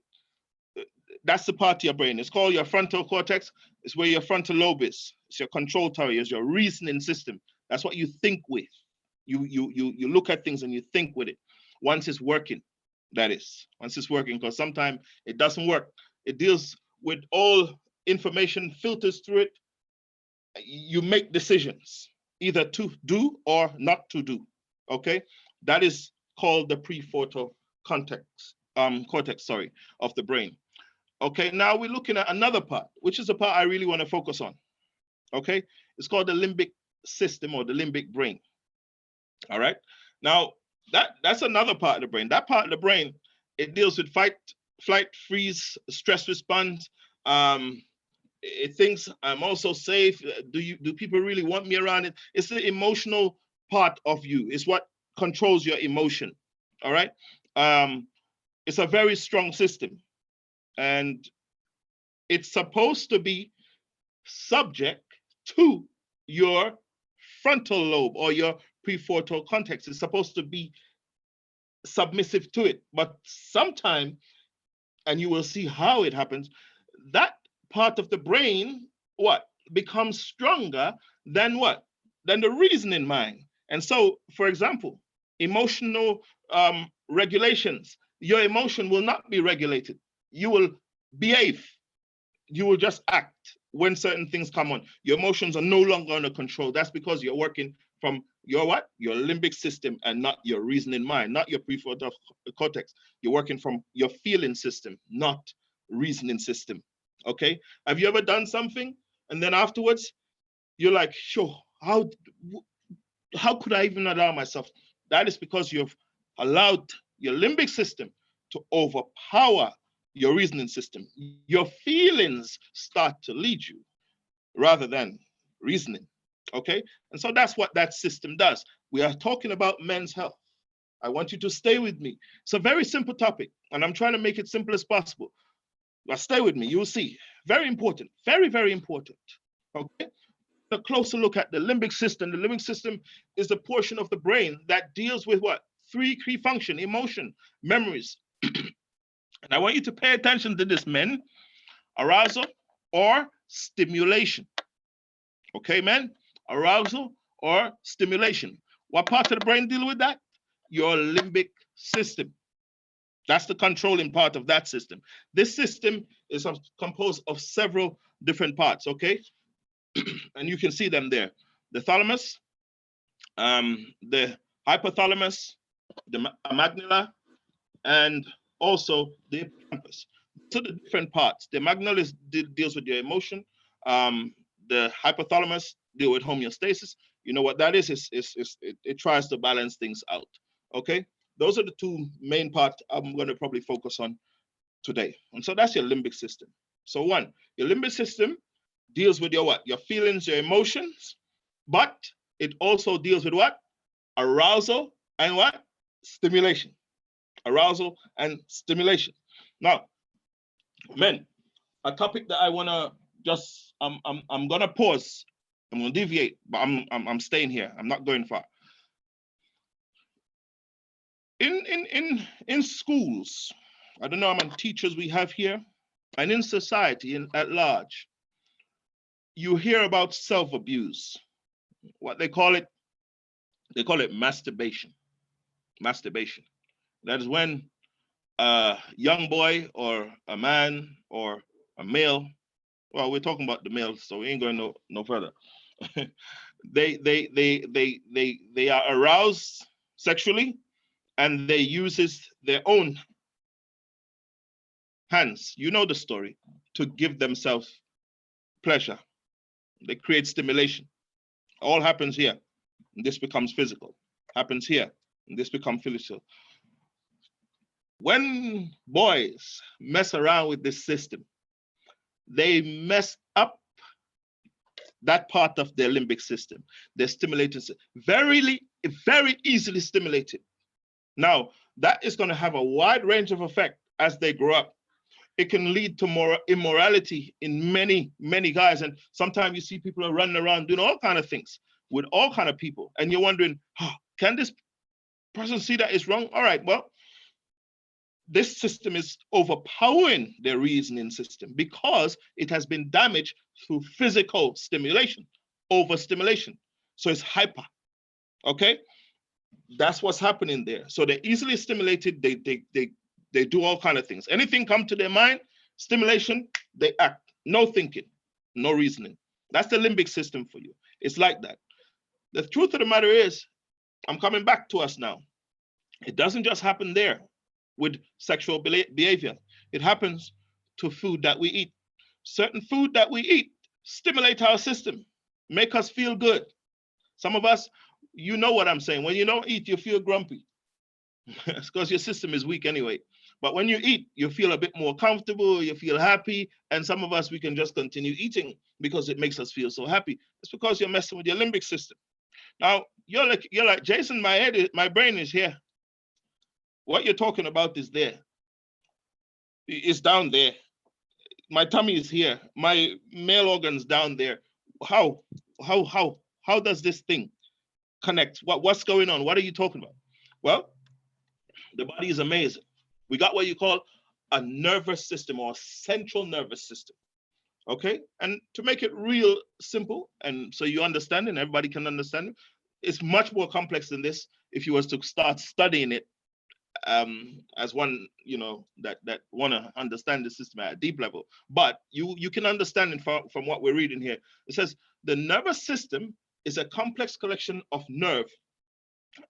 That's the part of your brain. It's called your frontal cortex. It's where your frontal lobe is. It's your control tower. It's your reasoning system. That's what you think with. You look at things and you think with it. Once it's working, that is. Once it's working, because sometimes it doesn't work. It deals with all information, filters through it. You make decisions, either to do or not to do. Okay? That is called the prefrontal cortex, of the brain. Okay, now we're looking at another part, which is the part I really want to focus on. Okay, it's called the limbic system or the limbic brain. All right, now that's another part of the brain. That part of the brain, it deals with fight, flight, freeze, stress response. It thinks I'm also safe. Do people really want me around? It's the emotional part of you. It's what controls your emotion. All right, it's a very strong system. And it's supposed to be subject to your frontal lobe or your prefrontal cortex. It's supposed to be submissive to it. But sometime, and you will see how it happens, that part of the brain, becomes stronger than what? Than the reasoning mind. And so, for example, emotional regulations, your emotion will not be regulated. You will behave. You will just act when certain things come on. Your emotions are no longer under control. That's because you're working from your what? Your limbic system and not your reasoning mind, not your prefrontal cortex. You're working from your feeling system, not reasoning system. Okay? Have you ever done something And then afterwards, you're like, sure, how could I even allow myself? That is because you've allowed your limbic system to overpower your reasoning system. Your feelings start to lead you rather than reasoning, okay? And so that's what that system does. We are talking about men's health. I want you to stay with me. It's a very simple topic, and I'm trying to make it simple as possible. But stay with me, you'll see. Very important, very, very important, okay? A closer look at the limbic system. The limbic system is the portion of the brain that deals with what? 3 key functions: emotion, memories. And I want you to pay attention to this, men. Arousal or stimulation. Okay, men? Arousal or stimulation. What part of the brain deal with that? Your limbic system. That's the controlling part of that system. This system is composed of several different parts, okay? And you can see them there. The thalamus, the hypothalamus, the amygdala, and also the hippocampus. So the different parts. The amygdala deals with your emotion. The hypothalamus deal with homeostasis. You know what that is? It tries to balance things out. Okay, those are the 2 main parts I'm going to probably focus on today. And so that's your limbic system. So 1, your limbic system deals with your what? Your feelings, your emotions, but it also deals with what? Arousal and what? Stimulation. Arousal and stimulation. Now, men, a topic that I wanna just I'm gonna pause. I'm gonna deviate, but I'm staying here. I'm not going far. In schools, I don't know how many teachers we have here, and in society at large, you hear about self-abuse. What they call it masturbation. Masturbation. That is when a young boy or a man or a male, well, we're talking about the males, so we ain't going no further. they are aroused sexually, and they use their own hands, you know the story, to give themselves pleasure. They create stimulation. All happens here, and this becomes physical. Happens here, and this becomes physical. When boys mess around with this system, they mess up that part of their limbic system. They're stimulated, very easily stimulated. Now, that is going to have a wide range of effect as they grow up. It can lead to more immorality in many, many guys. And sometimes you see people are running around doing all kind of things with all kind of people. And you're wondering, oh, can this person see that it's wrong? All right, well, this system is overpowering their reasoning system because it has been damaged through physical stimulation, overstimulation. So it's hyper, okay? That's what's happening there. So they're easily stimulated, they do all kind of things. Anything come to their mind, stimulation, they act. No thinking, no reasoning. That's the limbic system for you. It's like that. The truth of the matter is, I'm coming back to us now. It doesn't just happen there with sexual behavior. It happens to food that we eat. Certain food that we eat stimulate our system, make us feel good. Some of us, you know what I'm saying. When you don't eat, you feel grumpy. It's because your system is weak anyway. But when you eat, you feel a bit more comfortable, you feel happy. And some of us, we can just continue eating because it makes us feel so happy. It's because you're messing with your limbic system. Now, you're like, Jason, my brain is here. What you're talking about is there. It's down there. My tummy is here. My male organ's down there. How does this thing connect? What's going on? What are you talking about? Well, the body is amazing. We got what you call a nervous system or a central nervous system. Okay? And to make it real simple, and so you understand and everybody can understand it, it's much more complex than this if you was to start studying it as one, that want to understand the system at a deep level. But you can understand it from what we're reading here. It says the nervous system is a complex collection of nerve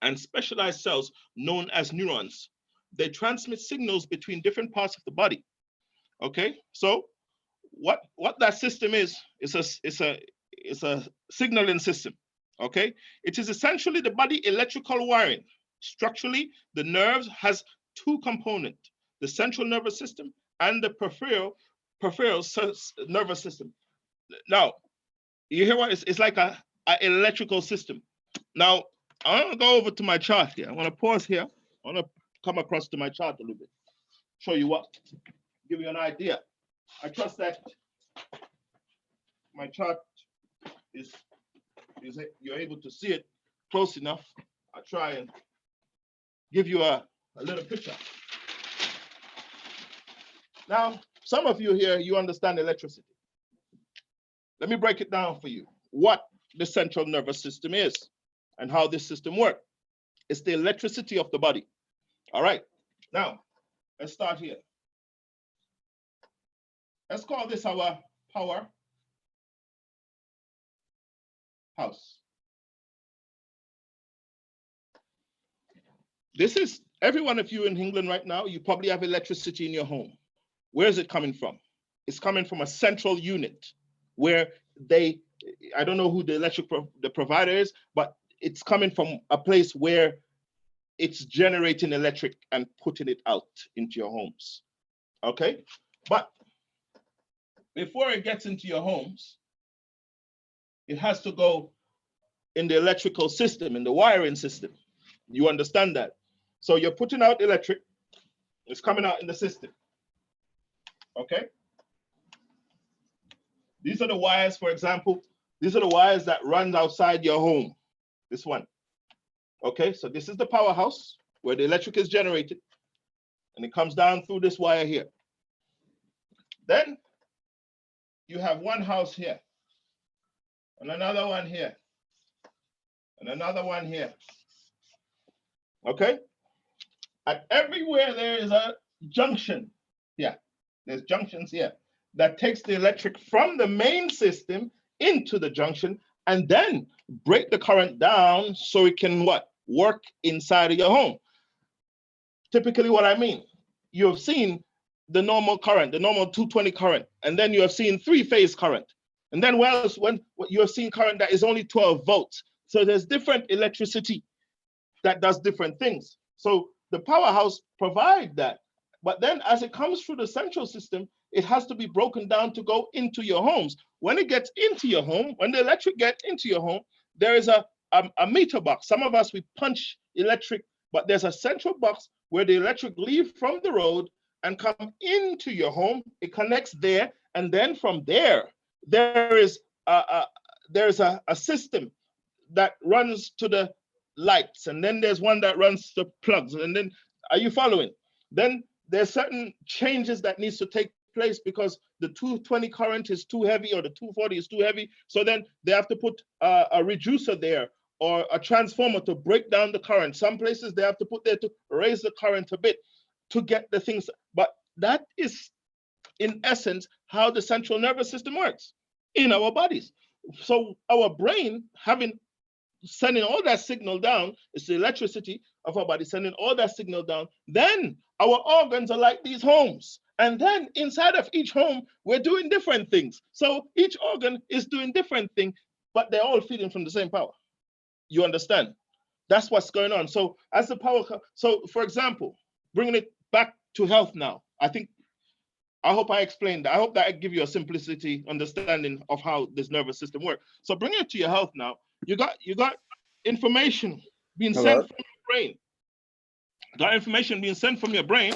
and specialized cells known as neurons. They transmit signals between different parts of the body. Okay, so what that system is it's a signaling system. Okay, it is essentially the body electrical wiring. Structurally, the nerves has two components: the central nervous system and the peripheral nervous system. Now, you hear what it's like a electrical system. Now, I want to go over to my chart here. I want to pause here. I want to come across to my chart a little bit, show you what, give you an idea. I trust that my chart is you're able to see it close enough. I'll try and give you a little picture. Now, some of you here, you understand electricity. Let me break it down for you, what the central nervous system is and how this system works. It's the electricity of the body. All right, now, let's start here. Let's call this our power house. This is, every one of you in England right now, you probably have electricity in your home. Where is it coming from? It's coming from a central unit where they, I don't know who the provider is, but it's coming from a place where it's generating electric and putting it out into your homes. Okay, but before it gets into your homes, it has to go in the electrical system, in the wiring system. You understand that? So you're putting out electric, it's coming out in the system. Okay? These are the wires, for example, these are the wires that run outside your home. This one. Okay, so this is the powerhouse where the electric is generated, and it comes down through this wire here. Then you have one house here, and another one here, and another one here. Okay? And everywhere there is a junction here. There's junctions here that takes the electric from the main system into the junction and then break the current down so it can what? Work inside of your home. Typically what I mean, you have seen the normal current, the normal 220 current, and then you have seen three-phase current. And then when you have seen current that is only 12 volts. So there's different electricity that does different things. So the powerhouse provides that. But then as it comes through the central system, it has to be broken down to go into your homes. When it gets into your home, when the electric gets into your home, there is a meter box. Some of us, we punch electric, but there's a central box where the electric leaves from the road and come into your home. It connects there. And then from there, there is a system that runs to the lights. And then there's one that runs to plugs. And then, are you following? Then there's certain changes that needs to take place because the 220 current is too heavy or the 240 is too heavy. So then they have to put a reducer there or a transformer to break down the current. Some places they have to put there to raise the current a bit to get the things. But that is, in essence, how the central nervous system works in our bodies. So our brain sending all that signal down, it's the electricity of our body sending all that signal down. Then our organs are like these homes. And then inside of each home, we're doing different things. So each organ is doing different things, but they're all feeding from the same power. You understand? That's what's going on. So as the power, so for example, bringing it back to health now, I hope I explained that. I hope that I give you a simplicity understanding of how this nervous system works. So bring it to your health now. You got information being sent from your brain. Got information being sent from your brain,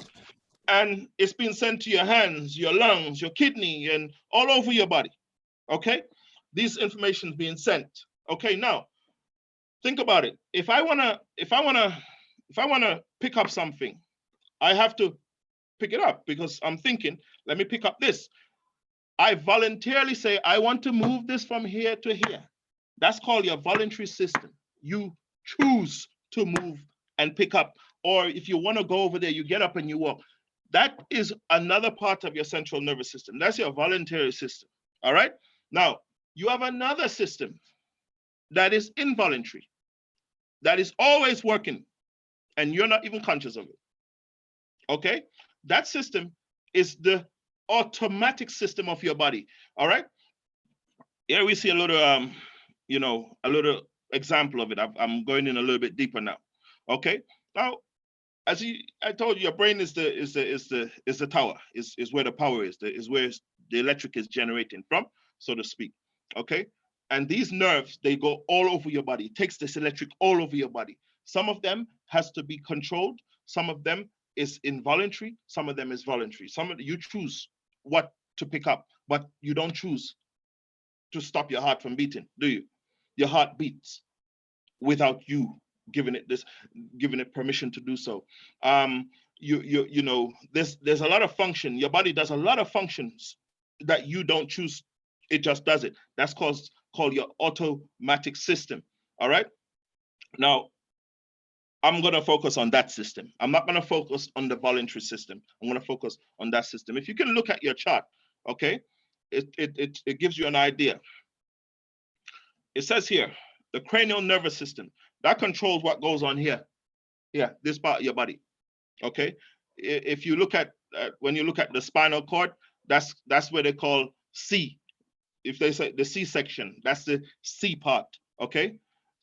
and it's being sent to your hands, your lungs, your kidney, and all over your body. Okay? These information is being sent. Okay, now think about it. If I wanna pick up something, I have to pick it up because I'm thinking, let me pick up this. I voluntarily say, I want to move this from here to here. That's called your voluntary system. You choose to move and pick up. Or if you want to go over there, you get up and you walk. That is another part of your central nervous system. That's your voluntary system. All right? Now, you have another system that is involuntary, that is always working, and you're not even conscious of it. Okay? That system is the automatic system of your body. All right. Here we see a little, you know, a little example of it. I'm going in a little bit deeper now. Okay. Now, as I told you, your brain is the tower. Is where the power is where the electric is generating from, so to speak. Okay. And these nerves, they go all over your body. It takes this electric all over your body. Some of them has to be controlled. Some of them is involuntary. Some of them is voluntary. Some of you choose what to pick up, but you don't choose to stop your heart from beating, do you? Your heart beats without you giving it permission to do so. You know, there's a lot of function. Your body does a lot of functions that you don't choose. It just does it. That's called your automatic system. All right. Now, I'm going to focus on that system. I'm not going to focus on the voluntary system. I'm going to focus on that system. If you can look at your chart, okay, it gives you an idea. It says here, the cranial nervous system, that controls what goes on here. Yeah, this part of your body. Okay. If you look at, when you look at the spinal cord, that's where they call C. If they say the C section, that's the C part. Okay.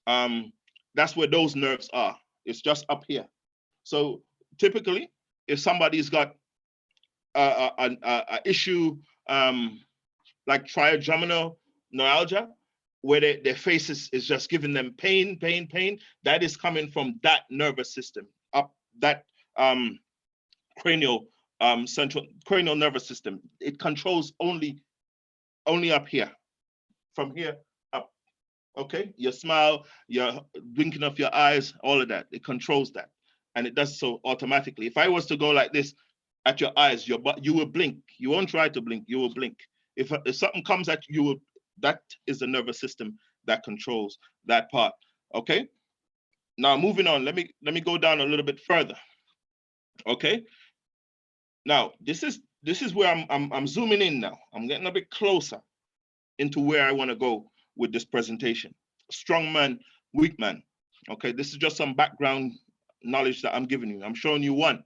That's where those nerves are. It's just up here. So typically, if somebody's got a issue like trigeminal neuralgia, where their face is just giving them pain, that is coming from that nervous system, up that central cranial nervous system. It controls only up here, from here up. Okay, your smile, your blinking of your eyes, all of that, it controls that, and it does so automatically. If I was to go like this at your eyes, you will blink. You won't try to blink, you will blink. If something comes at you, that is the nervous system that controls that part. Okay. Now moving on, let me go down a little bit further. Okay. Now this is where I'm zooming in now. I'm getting a bit closer into where I want to go with this presentation. Strong man, weak man. Okay, this is just some background knowledge that I'm giving you. I'm showing you, 1,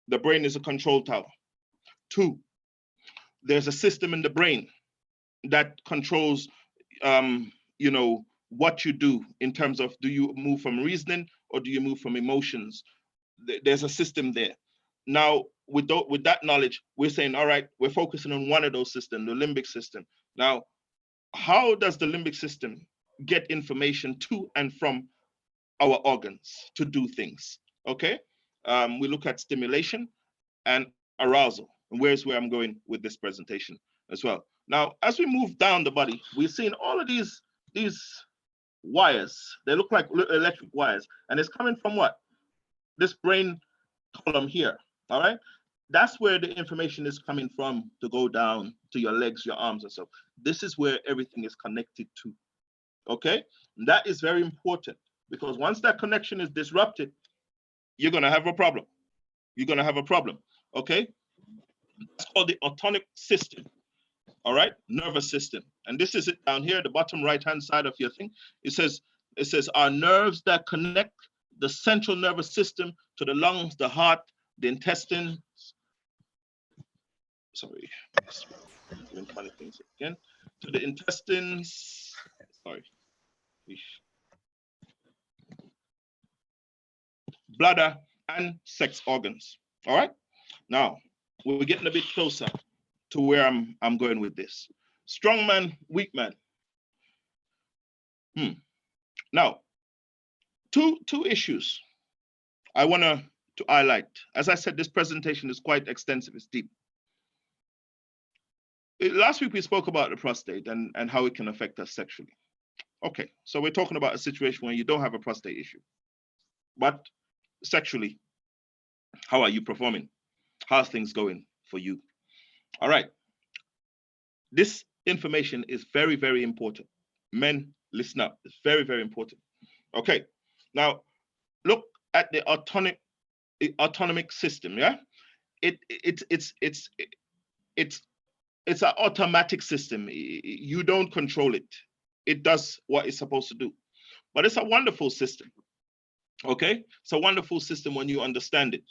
the brain is a control tower. 2, there's a system in the brain that controls, you know, what you do in terms of, do you move from reasoning or do you move from emotions? There's a system there. Now, with that knowledge, we're saying, all right, we're focusing on one of those systems, the limbic system. Now, how does the limbic system get information to and from our organs to do things? Okay, we look at stimulation and arousal, and where's where I'm going with this presentation as well. Now, as we move down the body, we're seeing all of these wires. They look like electric wires, and it's coming from what? This brain column here. All right, that's where the information is coming from to go down to your legs, your arms, and so. This is where everything is connected to. Okay, and that is very important, because once that connection is disrupted, you're gonna have a problem. You're gonna have a problem. Okay, that's called the autonomic system. All right, nervous system, and this is it down here, the bottom right-hand side of your thing. It says our nerves that connect the central nervous system to the lungs, the heart, the intestines. Sorry, doing funny things again. To the intestines. Sorry. Bladder and sex organs. All right. Now we're getting a bit closer to where I'm going with this. Strong man, weak man. Now, two issues I want to highlight. As I said, this presentation is quite extensive, it's deep. Last week we spoke about the prostate and how it can affect us sexually. Okay, so we're talking about a situation where you don't have a prostate issue, but sexually, how are you performing? How's things going for you? All right. This information is very, very important. Men, listen up. It's very, very important. Okay. Now, look at the autonomic system. Yeah, it's an automatic system. You don't control it. It does what it's supposed to do. But it's a wonderful system. Okay, it's a wonderful system when you understand it.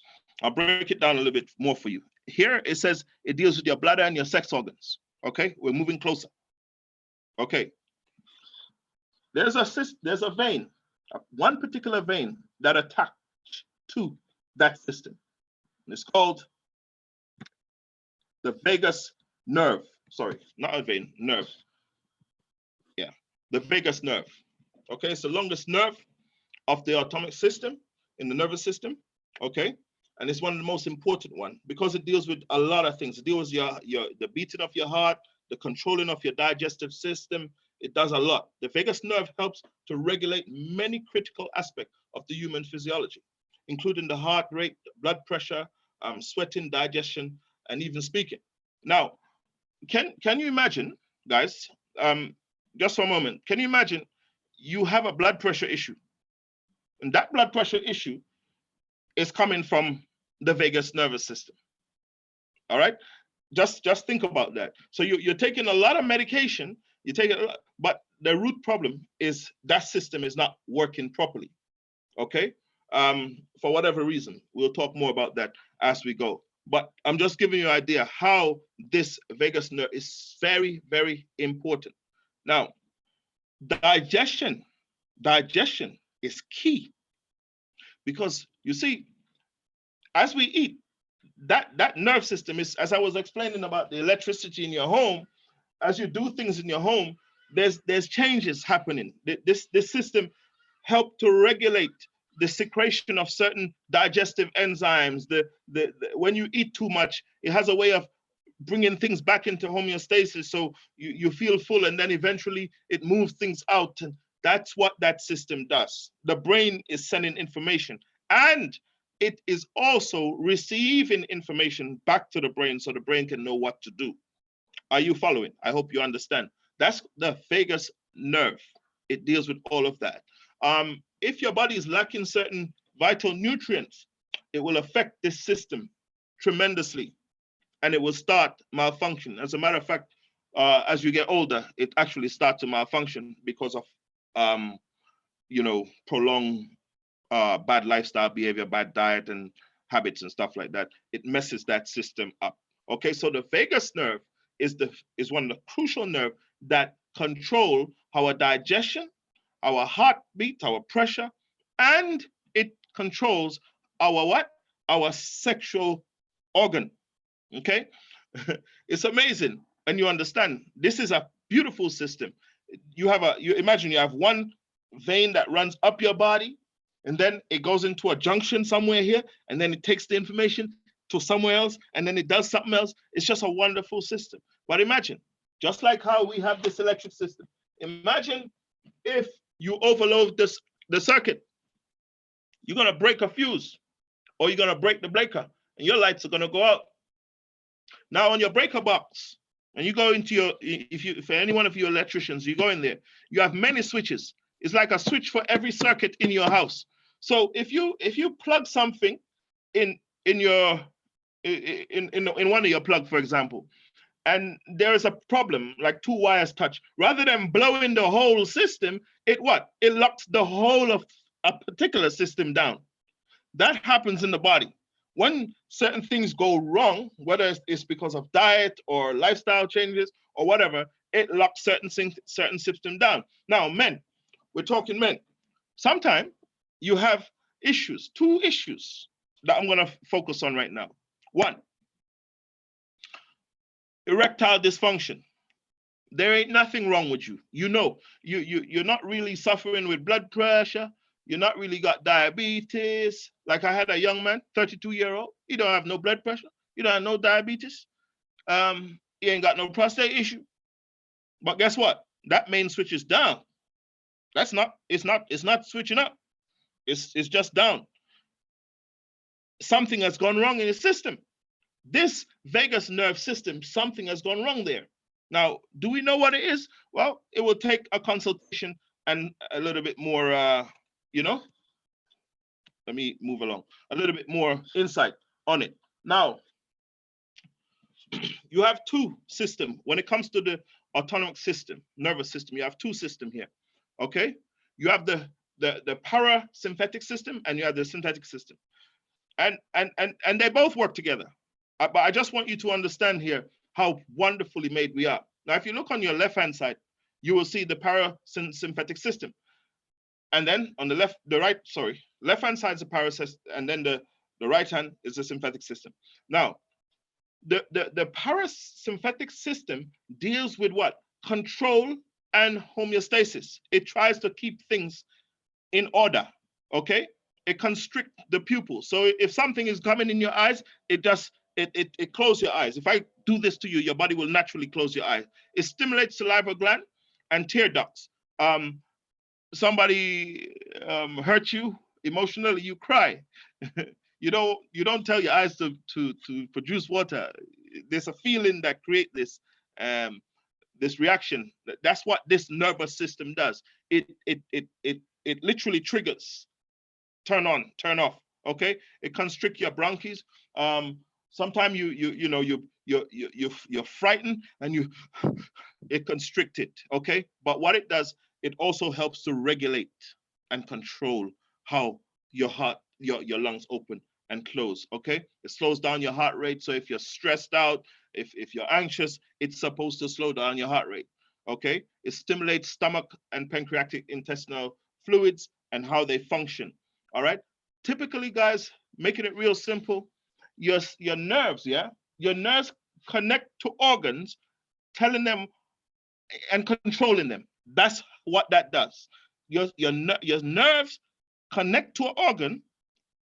I'll break it down a little bit more for you. here it says it deals with your bladder and your sex organs. Okay, we're moving closer. Okay, there's a vein, one particular vein that attached to that system. It's called the vagus nerve. Sorry, not a vein, nerve. Yeah, the vagus nerve. Okay, it's the longest nerve of the autonomic system in the nervous system. Okay, and it's one of the most important one because it deals with a lot of things. It deals with the beating of your heart, the controlling of your digestive system. It does a lot. The vagus nerve helps to regulate many critical aspects of the human physiology, including the heart rate, blood pressure, sweating, digestion, and even speaking. Now, can you imagine, guys, just for a moment, can you imagine you have a blood pressure issue, and that blood pressure issue is coming from the vagus nervous system? All right, just think about that. So you're taking a lot of medication, you take it, but the root problem is that system is not working properly. Okay, for whatever reason, we'll talk more about that as we go. But I'm just giving you an idea how this vagus nerve is very, very important. Now, digestion is key because you see, as we eat, that nerve system is, as I was explaining about the electricity in your home, as you do things in your home, there's changes happening. This system helps to regulate the secretion of certain digestive enzymes. When you eat too much, it has a way of bringing things back into homeostasis, so you feel full, and then eventually it moves things out. And that's what that system does. The brain is sending information, and it is also receiving information back to the brain so the brain can know what to do. Are you following? I hope you understand. That's the vagus nerve. It deals with all of that. If your body is lacking certain vital nutrients, it will affect this system tremendously, and it will start malfunction. As a matter of fact, as you get older, it actually starts to malfunction because of, prolonged bad lifestyle behavior, bad diet and habits and stuff like that. It messes that system up. Okay, so the vagus nerve is one of the crucial nerve that control our digestion, our heartbeat, our pressure, and it controls our what? Our sexual organ. Okay, it's amazing, and you understand this is a beautiful system. You imagine you have one vein that runs up your body, and then it goes into a junction somewhere here, and then it takes the information to somewhere else, and then it does something else. It's just a wonderful system. But imagine, just like how we have this electric system, imagine if you overload the circuit. You're gonna break a fuse, or you're gonna break the breaker, and your lights are gonna go out. Now on your breaker box, and you go into for any one of you electricians, you go in there, you have many switches. It's like a switch for every circuit in your house. So if you plug something in one of your plugs, for example, and there is a problem, like two wires touch, rather than blowing the whole system, it locks the whole of a particular system down. That happens in the body. When certain things go wrong, whether it's because of diet or lifestyle changes or whatever, it locks certain system down. Now, men, we're talking men. Sometimes you have issues, two issues that I'm gonna focus on right now. One, erectile dysfunction. There ain't nothing wrong with you. You're not really suffering with blood pressure. You're not really got diabetes. Like I had a young man, 32-year-old. He don't have no blood pressure. He don't have no diabetes. He ain't got no prostate issue. But guess what? That main switch is down. It's not switching up. It's just down. Something has gone wrong in his system. This vagus nerve system, something has gone wrong there. Now, do we know what it is? Well, it will take a consultation and a little bit more, let me move along, a little bit more insight on it. Now, you have two systems. When it comes to the autonomic system, nervous system, you have two systems here, okay? You have the parasympathetic system and you have the sympathetic system. And they both work together. But I just want you to understand here how wonderfully made we are. Now, if you look on your left-hand side, you will see the parasympathetic system. And then on the left-hand side is the parasympathetic, and then the right hand is the sympathetic system. Now, the parasympathetic system deals with what? Control and homeostasis. It tries to keep things in order, okay? It constricts the pupil. So if something is coming in your eyes, it closes your eyes. If I do this to you, your body will naturally close your eyes. It stimulates salivary gland and tear ducts. Somebody hurt you emotionally, you cry. You don't tell your eyes to produce water. There's a feeling that creates this reaction. That's what this nervous system does. It literally triggers. Turn on, turn off. Okay, it constricts your bronchs. Sometimes you're frightened and it constricts it. Okay, but what it does, it also helps to regulate and control how your heart, your lungs open and close. Okay, it slows down your heart rate. So if you're stressed out, if you're anxious, it's supposed to slow down your heart rate. Okay, it stimulates stomach and pancreatic intestinal fluids and how they function. All right, typically, guys, making it real simple, your nerves, your nerves connect to organs, telling them and controlling them. That's what that does. Your nerves connect to an organ,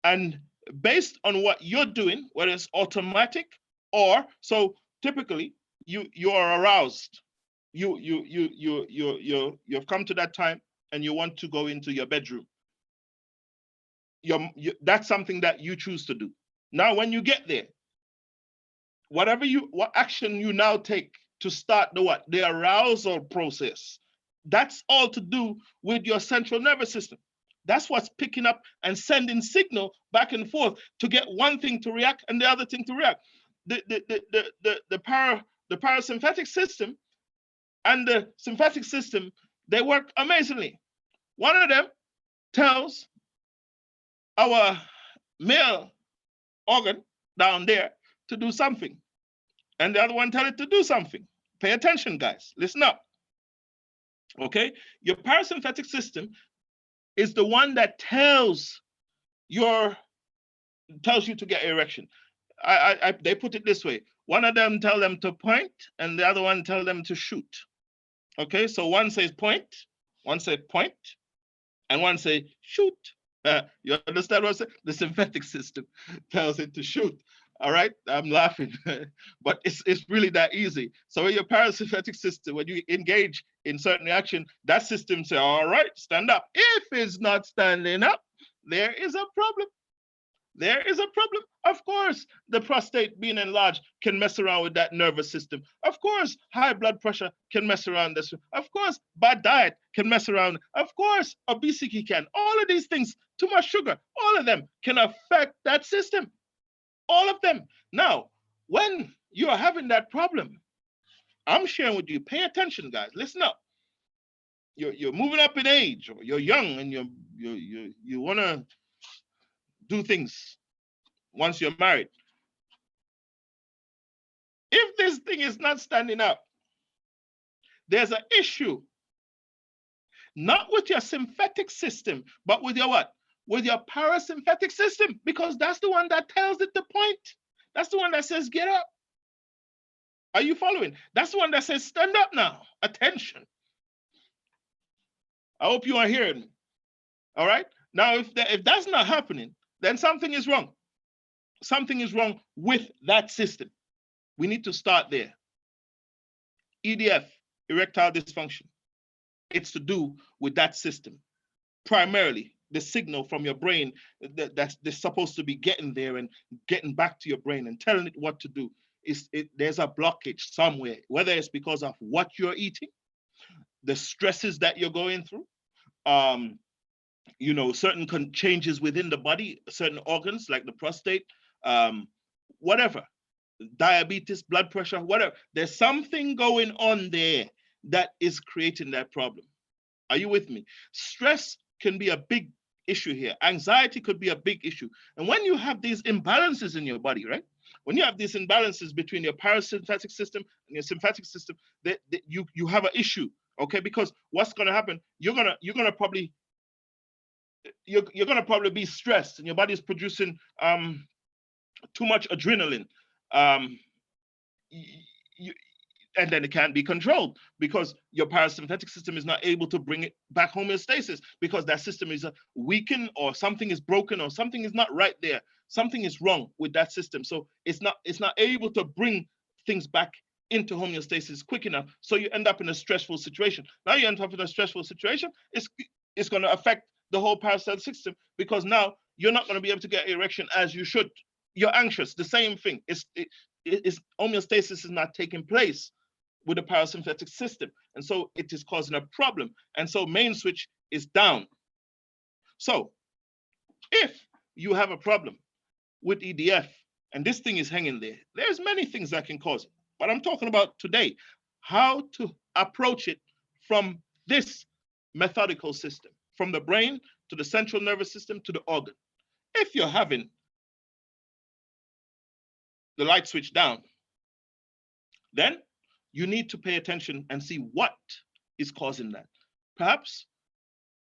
and based on what you're doing, whether it's automatic or so, typically you are aroused. You've come to that time and you want to go into your bedroom. That's something that you choose to do. Now, when you get there, what action you now take to start the arousal process, that's all to do with your central nervous system. That's what's picking up and sending signal back and forth to get one thing to react and the other thing to react. The parasympathetic system and the sympathetic system, they work amazingly. One of them tells our male organ down there to do something, and the other one tells it to do something. Pay attention, guys. Listen up. Okay, your parasympathetic system is the one that tells you to get erection. They put it this way: one of them tell them to point, and the other one tell them to shoot. Okay, so one says point, one says point, and one says shoot. You understand what I'm saying? The sympathetic system tells it to shoot. All right, I'm laughing, but it's really that easy. So in your parasympathetic system, when you engage in certain action, that system say, all right, stand up. If it's not standing up, there is a problem. There is a problem. Of course, the prostate being enlarged can mess around with that nervous system. Of course, high blood pressure can mess around this. Of course, bad diet can mess around. Of course, obesity can. All of these things, too much sugar, all of them can affect that system. All of them. Now, when you are having that problem, I'm sharing with you, pay attention, guys. Listen up. You're moving up in age, or you're young, and you want to do things once you're married. If this thing is not standing up, there's an issue. Not with your sympathetic system, but with your what? With your parasympathetic system, because that's the one that tells it to point. That's the one that says, get up. Are you following? That's the one that says, stand up now. Attention. I hope you are hearing me. All right. Now, if that's not happening, then something is wrong. Something is wrong with that system. We need to start there. EDF, erectile dysfunction. It's to do with that system. Primarily, the signal from your brain that's supposed to be getting there and getting back to your brain and telling it what to do. There's a blockage somewhere, whether it's because of what you're eating, the stresses that you're going through, certain changes within the body, certain organs like the prostate, whatever, diabetes, blood pressure, whatever. There's something going on there that is creating that problem. Are you with me? Stress can be a big issue here. Anxiety could be a big issue. And when you have these imbalances in your body, right? when you have these imbalances between your parasympathetic system and your sympathetic system, you have an issue, okay? Because what's going to happen? You're gonna probably be stressed, and your body is producing too much adrenaline, and then it can't be controlled because your parasympathetic system is not able to bring it back homeostasis because that system is weakened, or something is broken, or something is not right there. Something is wrong with that system. So it's not able to bring things back into homeostasis quick enough. So you end up in a stressful situation. Now you end up in a stressful situation, it's going to affect the whole parasympathetic system, because now you're not going to be able to get erection as you should. You're anxious, the same thing. Homeostasis is not taking place with the parasympathetic system. And so it is causing a problem. And so main switch is down. So if you have a problem with EDF and this thing is hanging there, there's many things that can cause it. But I'm talking about today, how to approach it from this methodical system, from the brain to the central nervous system to the organ. If you're having the light switch down, then you need to pay attention and see what is causing that. Perhaps,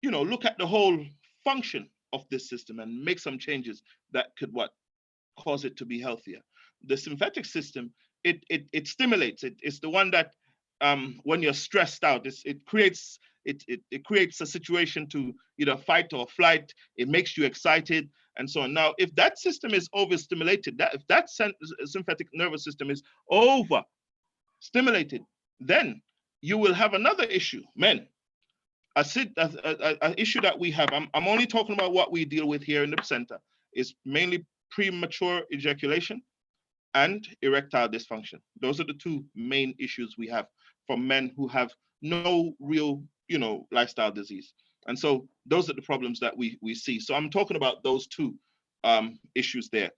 look at the whole function of this system and make some changes that could cause it to be healthier. The sympathetic system, it stimulates. It's the one that when you're stressed out, it creates a situation to either fight or flight. It makes you excited and so on. Now, if that system is overstimulated, if that sympathetic nervous system is overstimulated, then you will have another issue. Men, an issue that we have, I'm only talking about what we deal with here in the center, is mainly premature ejaculation and erectile dysfunction. Those are the two main issues we have for men who have no real, lifestyle disease. And so those are the problems that we see. So I'm talking about those two issues there.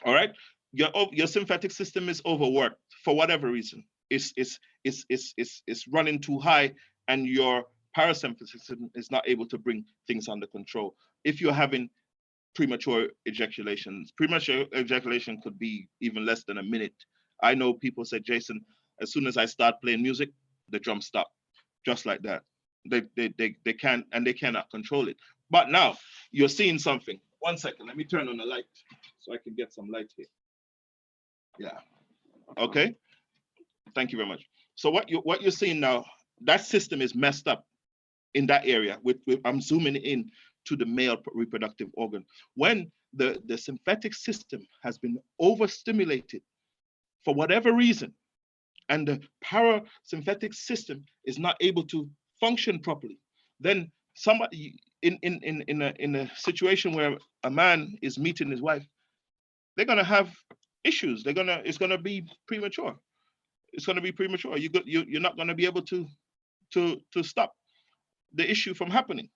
All right. Your sympathetic system is overworked for whatever reason. It's running too high, and your parasympathetic system is not able to bring things under control. If you're having premature ejaculations, premature ejaculation could be even less than a minute. I know people say, Jason, as soon as I start playing music, the drums stop, just like that. They can't, and they cannot control it. But now you're seeing something. 1 second, let me turn on the light so I can get some light here. Yeah. Okay. Thank you very much. So what you're seeing now, that system is messed up in that area. I'm zooming in to the male reproductive organ. When the sympathetic system has been overstimulated for whatever reason, and the parasympathetic system is not able to function properly, then somebody in a situation where a man is meeting his wife, they're gonna have issues. It's gonna be premature. It's gonna be premature. You're not gonna be able to stop the issue from happening.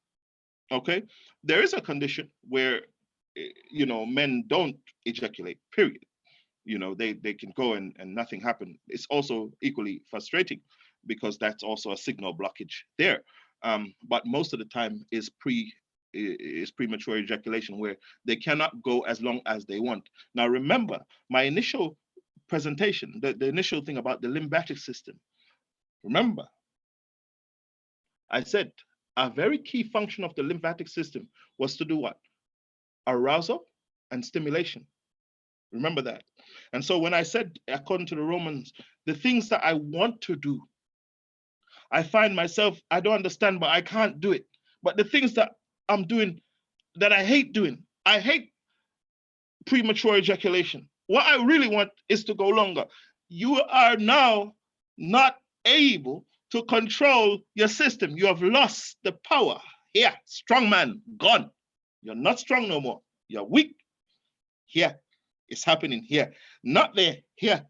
Okay, there is a condition where men don't ejaculate, period. They can go and nothing happen. It's also equally frustrating because that's also a signal blockage there. But most of the time is premature ejaculation, where they cannot go as long as they want. Now remember my initial presentation, the initial thing about the lymphatic system. Remember, I said a very key function of the lymphatic system was to do what? Arousal and stimulation. Remember that. And so when I said, according to the Romans, the things that I want to do, I find myself, I don't understand, but I can't do it. But the things that I'm doing that I hate doing, I hate premature ejaculation. What I really want is to go longer. You are now not able to control your system. You have lost the power. Here, strong man, gone. You're not strong no more. You're weak. Here, it's happening here. Not there, here.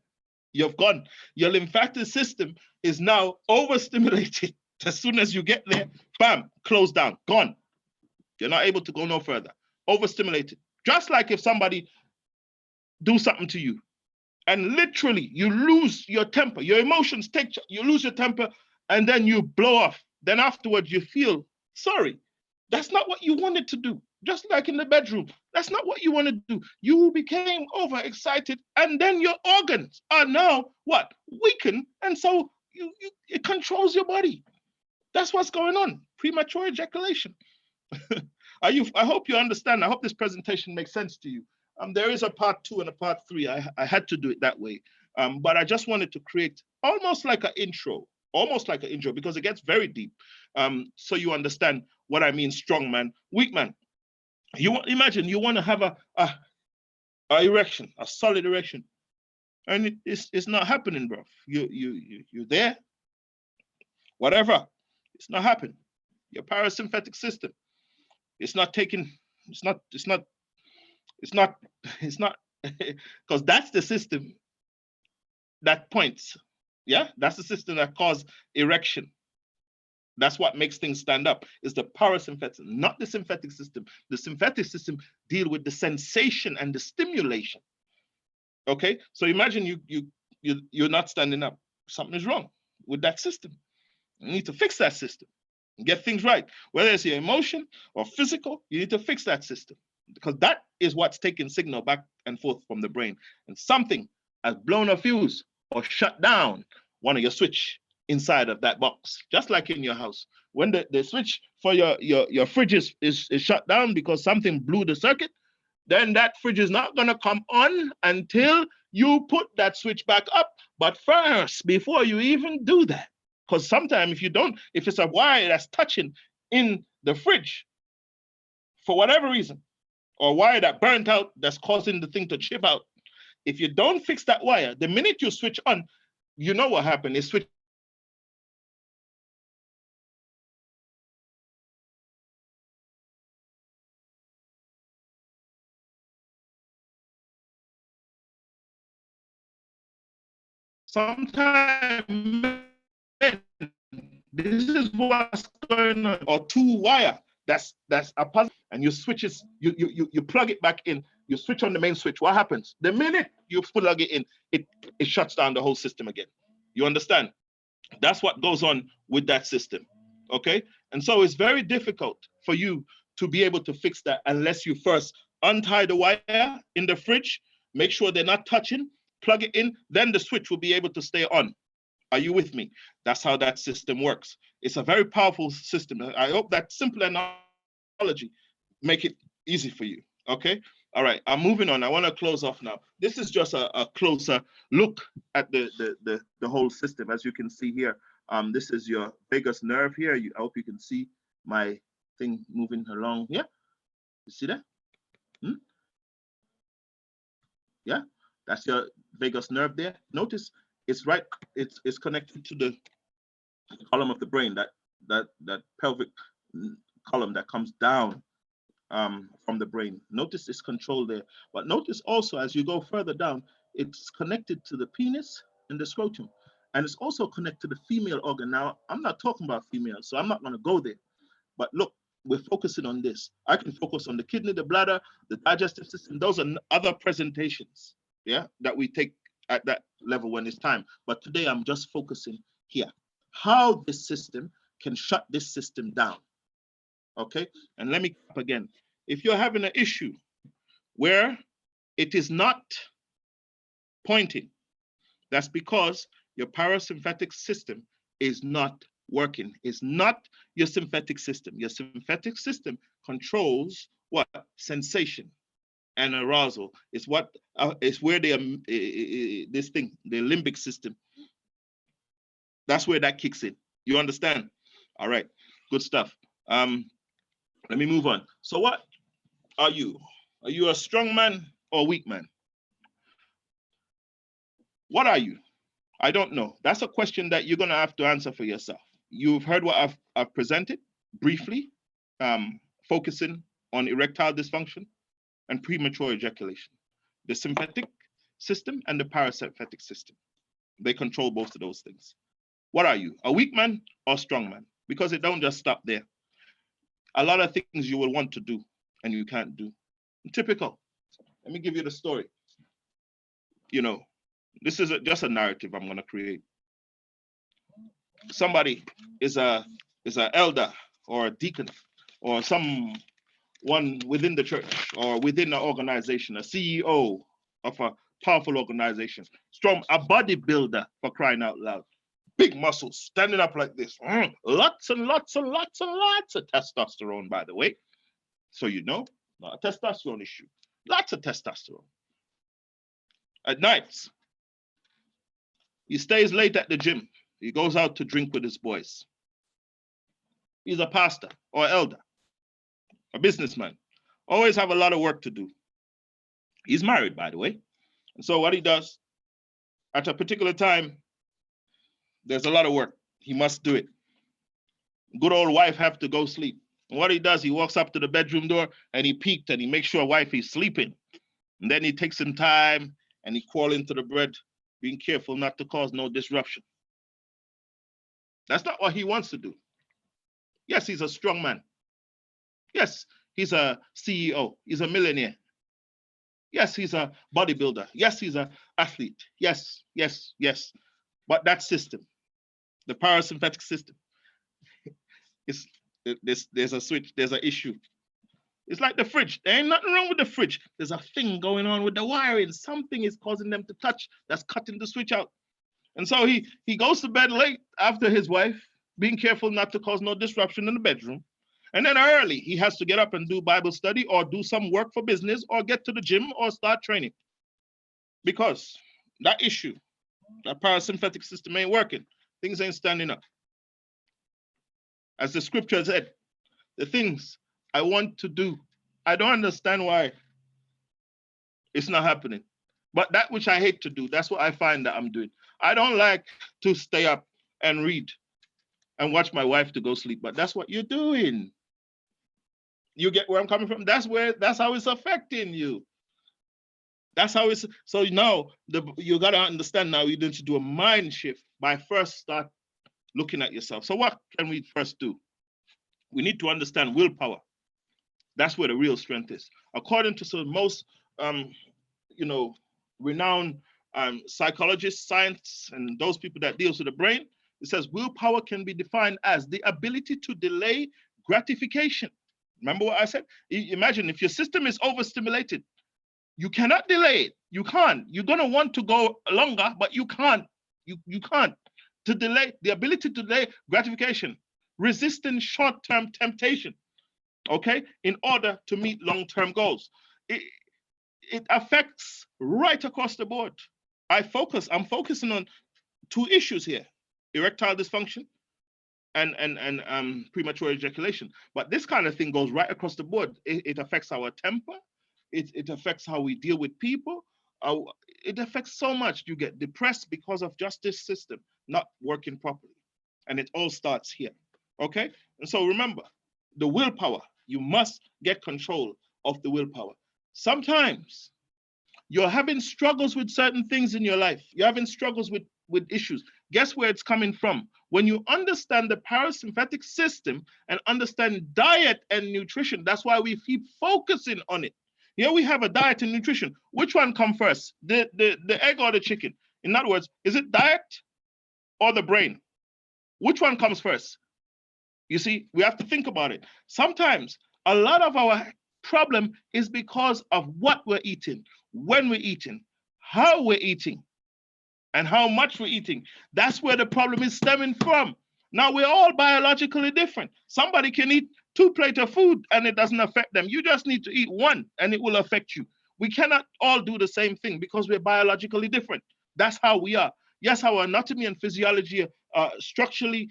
You've gone. Your lymphatic system is now overstimulated. As soon as you get there, bam, closed down, gone. You're not able to go no further. Overstimulated. Just like if somebody do something to you and literally you lose your temper, your emotions you lose your temper, and then you blow off. Then afterwards you feel sorry. That's not what you wanted to do. just like in the bedroom. That's not what you want to do. You became overexcited, and then your organs are now what? Weakened, and so it controls your body. That's what's going on. Premature ejaculation. I hope you understand. I hope this presentation makes sense to you. There is a part 2 and a part 3. I had to do it that way. But I just wanted to create almost like an intro, because it gets very deep. So you understand what I mean, strong man, weak man. Imagine you want to have a erection, a solid erection, and it's not happening, bro. You're there, whatever, it's not happening. Your parasympathetic system, it's not, because that's the system that points. Yeah, that's the system that causes erection. That's what makes things stand up, is the parasympathetic, not the sympathetic system. The sympathetic system deal with the sensation and the stimulation. Okay, so imagine you're not standing up. Something is wrong with that system. You need to fix that system and get things right. Whether it's your emotion or physical, you need to fix that system, because that is what's taking signal back and forth from the brain. And something has blown a fuse or shut down one of your switch inside of that box, just like in your house. When the switch for your fridge is shut down because something blew the circuit, then that fridge is not going to come on until you put that switch back up. But first, before you even do that, because sometimes if it's a wire that's touching in the fridge for whatever reason, or wire that burnt out that's causing the thing to chip out, if you don't fix that wire, the minute you switch on, you know what happened, it switch. Sometimes this is what's going on, or 2 wire that's a puzzle, and you switch it, you plug it back in, you switch on the main switch. What happens? The minute you plug it in, it shuts down the whole system again. You understand? That's what goes on with that system. Okay, and so it's very difficult for you to be able to fix that unless you first untie the wire in the fridge, make sure they're not touching, plug it in, then the switch will be able to stay on. Are you with me? That's how that system works. It's a very powerful system. I hope that simple analogy make it easy for you. Okay. All right. I'm moving on. I want to close off now. This is just a closer look at the whole system. As you can see here, this is your vagus nerve here. I hope you can see my thing moving along here. You see that? Yeah, that's your vagus nerve there. Notice it's connected to the column of the brain, that pelvic column that comes down from the brain. Notice it's controlled there. But notice also, as you go further down, it's connected to the penis and the scrotum. And it's also connected to the female organ. Now, I'm not talking about female, so I'm not going to go there. But look, we're focusing on this. I can focus on the kidney, the bladder, the digestive system. Those are other presentations, yeah, that we take at that level when it's time. But today I'm just focusing here, how this system can shut this system down. Okay, and let me up again. If you're having an issue where it is not pointing, that's because your parasympathetic system is not working. It's not your sympathetic system. Your sympathetic system controls what? Sensation and arousal. It's what it's where this thing, the limbic system, that's where that kicks in. You understand? All right, good stuff. Let me move on. So what are you? Are you a strong man or weak man? What are you? I don't know. That's a question that you're going to have to answer for yourself. You've heard what I've presented briefly, focusing on erectile dysfunction and premature ejaculation. The sympathetic system and the parasympathetic system. They control both of those things. What are you? A weak man or a strong man? Because it don't just stop there. A lot of things you will want to do and you can't do. Typical. Let me give you the story. You know, this is just a narrative I'm going to create. Somebody is an elder or a deacon or some one within the church or within an organization, a CEO of a powerful organization, strong, a bodybuilder, for crying out loud, big muscles, standing up like this, lots and lots and lots and lots of testosterone, by the way. So you know, not a testosterone issue, lots of testosterone. At nights, he stays late at the gym. He goes out to drink with his boys. He's a pastor or elder, a businessman, always have a lot of work to do. He's married, by the way. And so what he does, at a particular time, there's a lot of work. He must do it. Good old wife have to go sleep. And what he does, he walks up to the bedroom door and he peeked and he makes sure wife is sleeping. And then he takes some time and he crawl into the bed, being careful not to cause no disruption. That's not what he wants to do. Yes, he's a strong man. Yes, he's a CEO. He's a millionaire. Yes, he's a bodybuilder. Yes, he's an athlete. Yes, yes, yes. But that system, the parasympathetic system, there's a switch, there's an issue. It's like the fridge. There ain't nothing wrong with the fridge. There's a thing going on with the wiring. Something is causing them to touch that's cutting the switch out. And so he goes to bed late after his wife, being careful not to cause no disruption in the bedroom. And then early, he has to get up and do Bible study or do some work for business or get to the gym or start training. Because that issue, that parasympathetic system ain't working. Things ain't standing up. As the scripture said, the things I want to do, I don't understand why it's not happening. But that which I hate to do, that's what I find that I'm doing. I don't like to stay up and read and watch my wife to go sleep, but that's what you're doing. You get where I'm coming from? That's how it's affecting you. That's how it's, so now you gotta understand now you need to do a mind shift by first start looking at yourself. So what can we first do? We need to understand willpower. That's where the real strength is. According to most, renowned psychologists, science, and those people that deals with the brain, it says willpower can be defined as the ability to delay gratification. Remember what I said? Imagine if your system is overstimulated, you cannot delay it. You can't. You're gonna want to go longer, but you can't. You can't. To delay, the ability to delay gratification, resisting short-term temptation, okay, in order to meet long-term goals. It affects right across the board. I'm focusing on two issues here: erectile dysfunction and premature ejaculation. But this kind of thing goes right across the board. It affects our temper. It affects how we deal with people. It affects so much. You get depressed because of just this system not working properly. And it all starts here, okay? And so remember, the willpower, you must get control of the willpower. Sometimes you're having struggles with certain things in your life. You're having struggles with issues. Guess where it's coming from? When you understand the parasympathetic system and understand diet and nutrition, that's why we keep focusing on it. Here we have a diet and nutrition. Which one come first? The egg or the chicken? In other words, is it diet or the brain? Which one comes first? You see, we have to think about it. Sometimes a lot of our problem is because of what we're eating, when we're eating, how we're eating, and how much we're eating. That's where the problem is stemming from. Now, we're all biologically different. Somebody can eat 2 plates of food and it doesn't affect them. You just need to eat 1 and it will affect you. We cannot all do the same thing because we're biologically different. That's how we are. Yes, our anatomy and physiology are structurally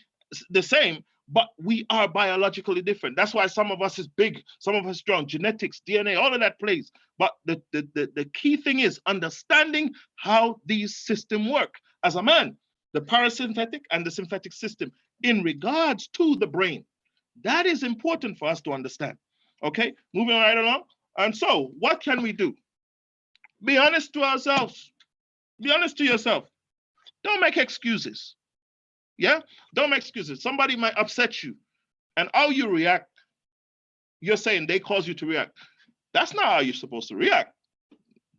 the same, but we are biologically different. That's why some of us is big, some of us strong, genetics, DNA, all of that plays. But the key thing is understanding how these systems work. As a man, the parasympathetic and the sympathetic system in regards to the brain. That is important for us to understand. Okay, moving right along. And so what can we do? Be honest to ourselves. Be honest to yourself. Don't make excuses. Yeah, don't make excuses. Somebody might upset you, and how you react, you're saying they cause you to react. That's not how you're supposed to react.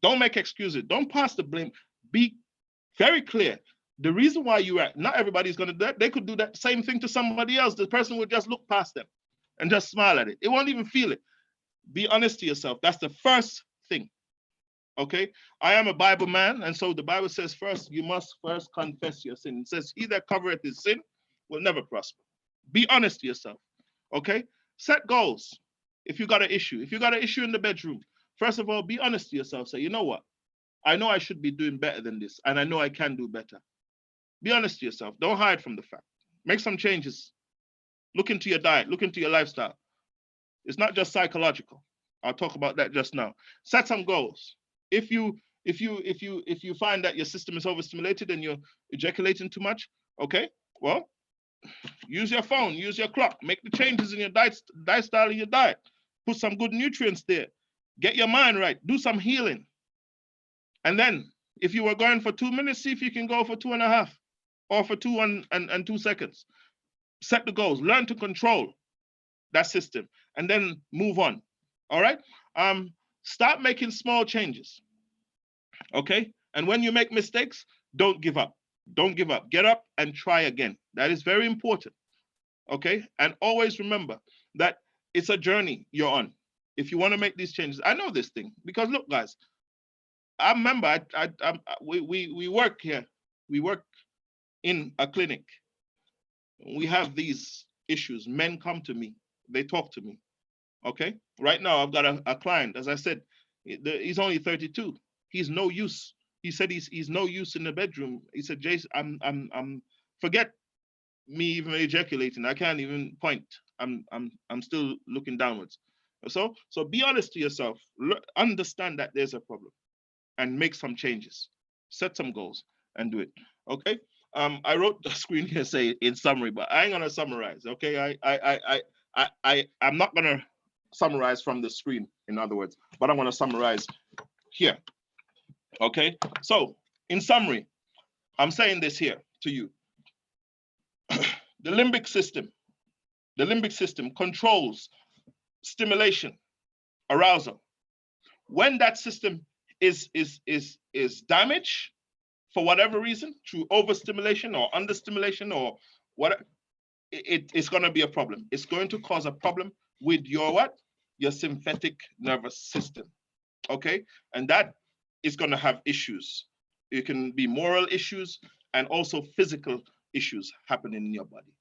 Don't make excuses. Don't pass the blame. Be very clear. The reason why you react, not everybody's going to do that. They could do that same thing to somebody else. The person would just look past them and just smile at it. It won't even feel it. Be honest to yourself. That's the first thing. Okay, I am a Bible man, and so the Bible says first, you must first confess your sin. It says, he that covereth his sin will never prosper. Be honest to yourself. Okay, set goals. If you got an issue in the bedroom, first of all, be honest to yourself. Say, you know what? I know I should be doing better than this, and I know I can do better. Be honest to yourself. Don't hide from the fact. Make some changes. Look into your diet. Look into your lifestyle. It's not just psychological. I'll talk about that just now. Set some goals. If you find that your system is overstimulated and you're ejaculating too much, okay, well, use your phone, use your clock, make the changes in your diet style of your diet. Put some good nutrients there. Get your mind right. Do some healing. And then, if you were going for 2 minutes, see if you can go for 2.5 or for 2 and 2 seconds. Set the goals. Learn to control that system and then move on. All right? Start making small changes. Okay? And when you make mistakes, don't give up. Don't give up. Get up and try again. That is very important. Okay? And always remember that it's a journey you're on. If you want to make these changes, I know this thing because look, guys, I remember we work here. We work in a clinic. We have these issues. Men come to me. They talk to me. Okay? Right now, I've got a client. As I said, he's only 32. He's no use. He said he's no use in the bedroom. He said, Jason, I'm forget me even ejaculating. I can't even point. I'm still looking downwards. So be honest to yourself. Understand that there's a problem and make some changes. Set some goals and do it. Okay? I wrote the screen here say in summary, but I ain't gonna summarize. Okay, I'm not gonna summarize from the screen, in other words, but I'm gonna summarize here. Okay, so in summary, I'm saying this here to you. The limbic system controls stimulation, arousal. When that system is damaged, for whatever reason, through overstimulation or understimulation or what, it's going to be a problem. It's going to cause a problem with your what? Your sympathetic nervous system. Okay? And that is going to have issues. It can be moral issues and also physical issues happening in your body.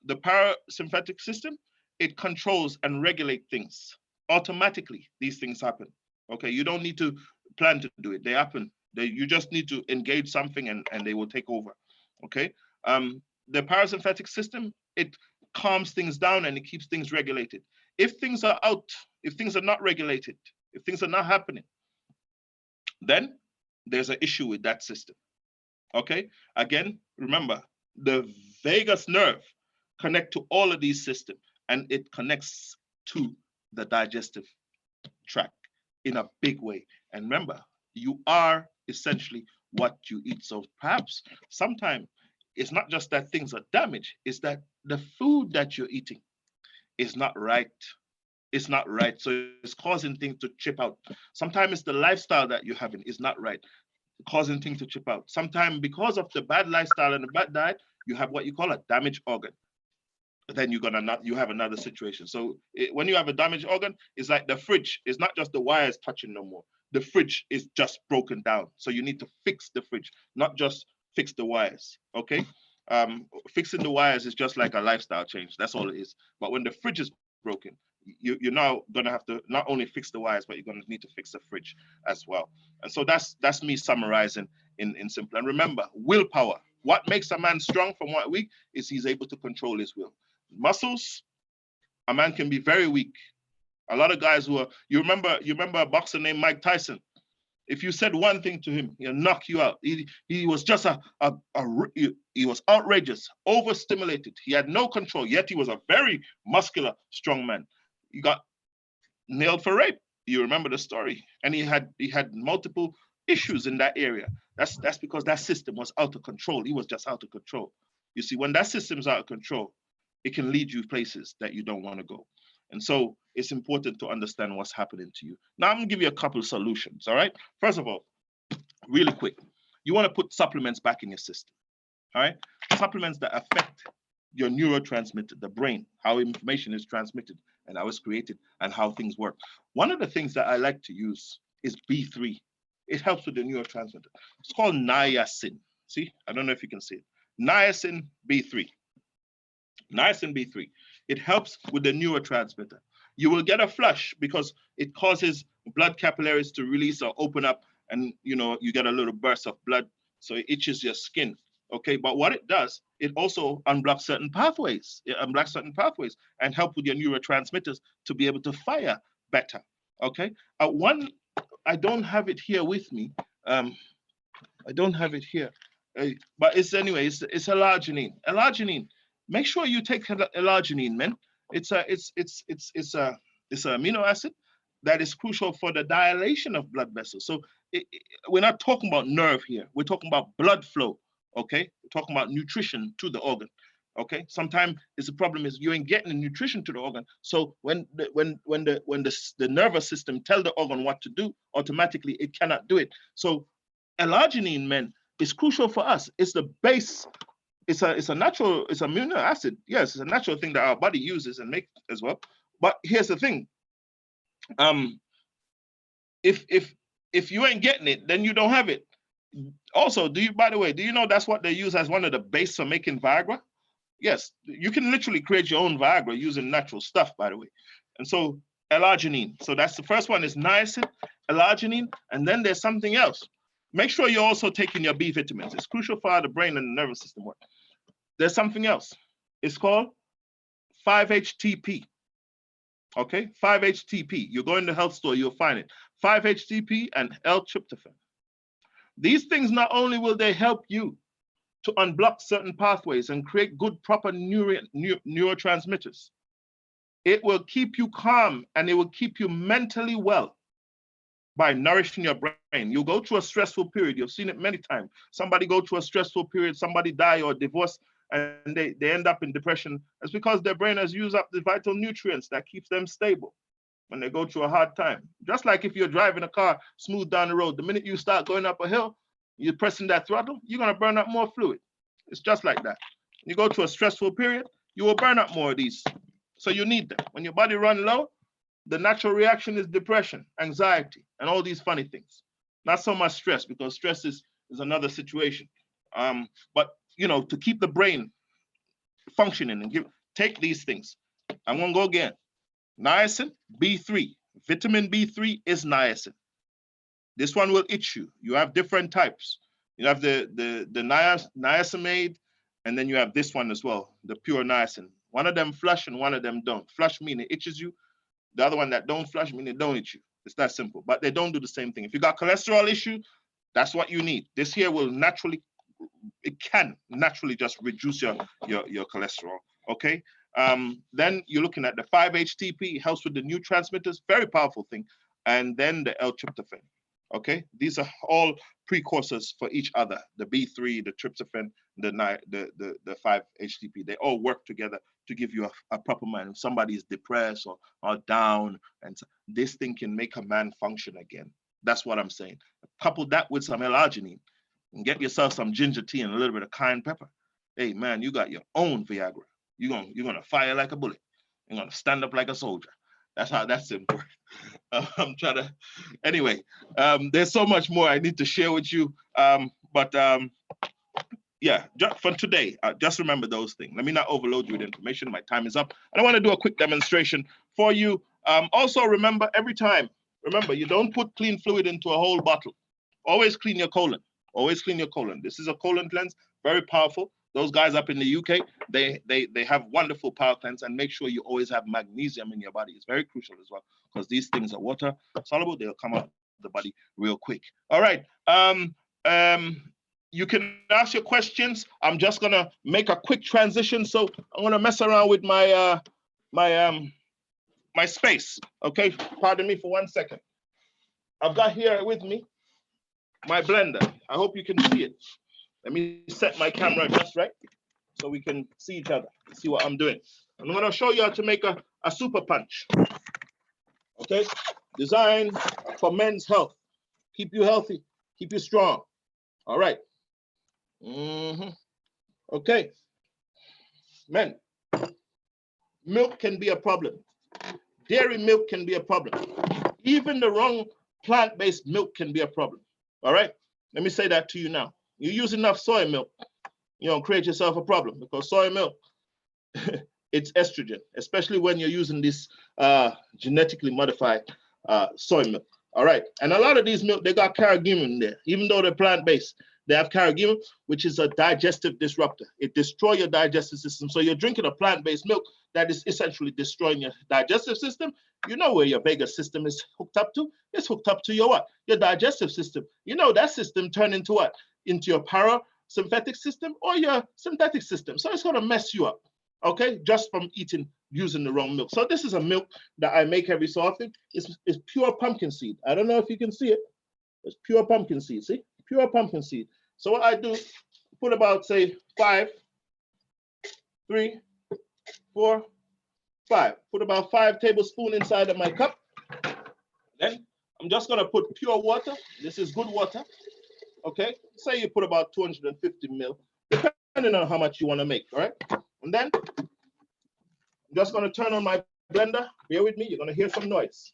The parasympathetic system, it controls and regulates things. Automatically, these things happen. Okay? You don't need to plan to do it. They happen. You just need to engage something and they will take over, okay? The parasympathetic system, it calms things down and it keeps things regulated. If things are out, if things are not regulated, if things are not happening, then there's an issue with that system, okay? Again, remember, the vagus nerve connects to all of these systems and it connects to the digestive tract in a big way. And remember, you are essentially what you eat. So perhaps sometimes it's not just that things are damaged, it's that the food that you're eating is not right. It's not right. So it's causing things to chip out. Sometimes it's the lifestyle that you're having is not right, causing things to chip out. Sometimes because of the bad lifestyle and the bad diet, you have what you call a damaged organ. Then you have another situation. So when you have a damaged organ, it's like the fridge. It's not just the wires touching no more. The fridge is just broken down. So you need to fix the fridge, not just fix the wires, okay? Fixing the wires is just like a lifestyle change. That's all it is. But when the fridge is broken, you're now gonna have to not only fix the wires, but you're gonna need to fix the fridge as well. And so that's me summarizing in simple. And remember, willpower. What makes a man strong from what weak is he's able to control his will. Muscles, a man can be very weak. A lot of guys who are, you remember a boxer named Mike Tyson. If you said one thing to him, he'll knock you out. He was just he was outrageous, overstimulated. He had no control, yet he was a very muscular, strong man. He got nailed for rape. You remember the story. And he had multiple issues in that area. That's because that system was out of control. He was just out of control. You see, when that system's out of control, it can lead you places that you don't want to go. And so it's important to understand what's happening to you. Now I'm gonna give you a couple of solutions, all right? First of all, really quick, you wanna put supplements back in your system, all right? Supplements that affect your neurotransmitter, the brain, how information is transmitted and how it's created and how things work. One of the things that I like to use is B3. It helps with the neurotransmitter. It's called niacin. See, I don't know if you can see it. Niacin B3. Niacin B3. It helps with the neurotransmitter. You will get a flush because it causes blood capillaries to release or open up, and you get a little burst of blood, so it itches your skin. Okay, but what it does, it also unblocks certain pathways. It unblocks certain pathways and help with your neurotransmitters to be able to fire better. Okay, I don't have it here with me. I don't have it here, but it's L-arginine. L-arginine. Make sure you take L-arginine, man. It's an amino acid that is crucial for the dilation of blood vessels. So we're not talking about nerve here. We're talking about blood flow. Okay, we're talking about nutrition to the organ. Okay, sometimes the problem is you ain't getting the nutrition to the organ. So when the nervous system tell the organ what to do, automatically it cannot do it. So L-arginine, man, is crucial for us. It's the base. It's amino acid. Yes, it's a natural thing that our body uses and makes as well. But here's the thing. If you ain't getting it, then you don't have it. Also, by the way, do you know that's what they use as one of the base for making Viagra? Yes, you can literally create your own Viagra using natural stuff, by the way. And so L-arginine. So that's the first one is niacin, L-arginine, and then there's something else. Make sure you're also taking your B vitamins. It's crucial for how the brain and the nervous system work. There's something else. It's called 5-HTP. Okay, 5-HTP. You go in the health store, you'll find it. 5-HTP and L-tryptophan. These things, not only will they help you to unblock certain pathways and create good, proper neurotransmitters, it will keep you calm and it will keep you mentally well by nourishing your brain. You go through a stressful period. You've seen it many times. Somebody go through a stressful period, somebody die or divorce, and they end up in depression. It's because their brain has used up the vital nutrients that keeps them stable when they go through a hard time. Just like if you're driving a car smooth down the road, the minute you start going up a hill, you're pressing that throttle, you're gonna burn up more fluid. It's just like that. You go through a stressful period, you will burn up more of these. So you need them. When your body runs low, the natural reaction is depression, anxiety, and all these funny things. Not so much stress, because stress is another situation. But to keep the brain functioning and take these things. I'm gonna go again. Niacin, B3. Vitamin B3 is niacin. This one will itch you. You have different types. You have the niacinamide, and then you have this one as well, the pure niacin. One of them flush and one of them don't. Flush mean it itches you. The other one that don't flush mean it don't itch you. It's that simple, but they don't do the same thing. If you got cholesterol issue, that's what you need. This here will can naturally just reduce your cholesterol, okay? Then you're looking at the 5-HTP, helps with the neurotransmitters, very powerful thing. And then the L-tryptophan, okay? These are all precursors for each other. The B3, the tryptophan, the 5-HTP, they all work together to give you a proper mind. If somebody is depressed or down, and this thing can make a man function again. That's what I'm saying. Couple that with some L-arginine and get yourself some ginger tea and a little bit of cayenne pepper. Hey man, you got your own Viagra. You're gonna fire like a bullet. You're gonna stand up like a soldier. That's how that's important. I'm trying to, anyway, there's so much more I need to share with you. Yeah, just for today, just remember those things. Let me not overload you with information. My time is up. And I want to do a quick demonstration for you. Also, remember, every time, you don't put clean fluid into a whole bottle. Always clean your colon. Always clean your colon. This is a colon cleanse, very powerful. Those guys up in the UK, they have wonderful power cleanse, and make sure you always have magnesium in your body. It's very crucial as well, because these things are water soluble. They'll come out of the body real quick. All right. You can ask your questions. I'm just gonna make a quick transition. So I'm gonna mess around with my my space. Okay, pardon me for 1 second. I've got here with me my blender. I hope you can see it. Let me set my camera just right so we can see each other, see what I'm doing. I'm gonna show you how to make a super punch. Okay, designed for men's health. Keep you healthy, keep you strong. All right. Okay. Men, milk can be a problem. dairy milk can be a problem. Even the wrong plant-based milk can be a problem. All right? Let me say that to you now. You use enough soy milk, you don't create yourself a problem, because soy milk, it's estrogen, especially when you're using this genetically modified soy milk. All right. And a lot of these milk, they got carrageenan in there. Even though they're plant-based, they have carrageenan, which is a digestive disruptor. It destroys your digestive system. So you're drinking a plant-based milk that is essentially destroying your digestive system. You know where your vagus system is hooked up to? It's hooked up to your what? Your digestive system. You know that system turned into what? Into your parasympathetic system or your synthetic system. So it's going to mess you up, okay? Just from using the wrong milk. So this is a milk that I make every so often. It's pure pumpkin seed. I don't know if you can see it. It's pure pumpkin seed, see? Pure pumpkin seed. So what I do, put about, say, 5, 3, 4, 5. Put about 5 tablespoons inside of my cup. Then I'm just gonna put pure water. This is good water, okay? Say you put about 250 ml, depending on how much you wanna make, all right? And then I'm just gonna turn on my blender. Bear with me, you're gonna hear some noise.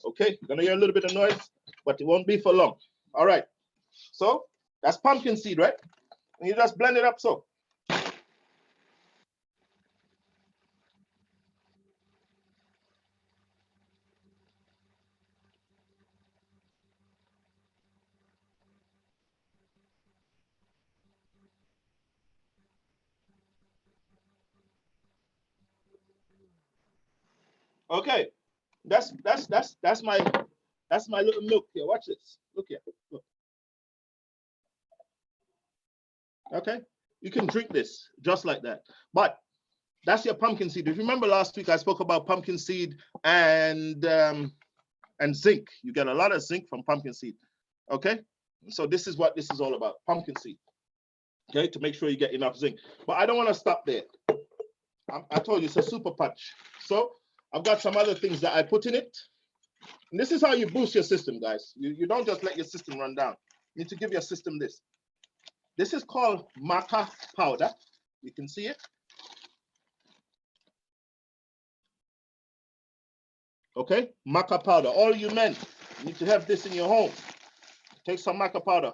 Okay, you're gonna hear a little bit of noise, but it won't be for long. All right, so that's pumpkin seed, right? And you just blend it up so. Okay, that's my little milk here. Watch this. Look here. Look. Okay, you can drink this just like that. But that's your pumpkin seed. If you remember last week, I spoke about pumpkin seed and zinc. You get a lot of zinc from pumpkin seed. Okay, so this is what this is all about, pumpkin seed. Okay, to make sure you get enough zinc. But I don't want to stop there. I told you it's a super punch. So I've got some other things that I put in it. And this is how you boost your system, guys. You don't just let your system run down. You need to give your system this. This is called maca powder. You can see it. Okay, maca powder. All you men need to have this in your home. Take some maca powder.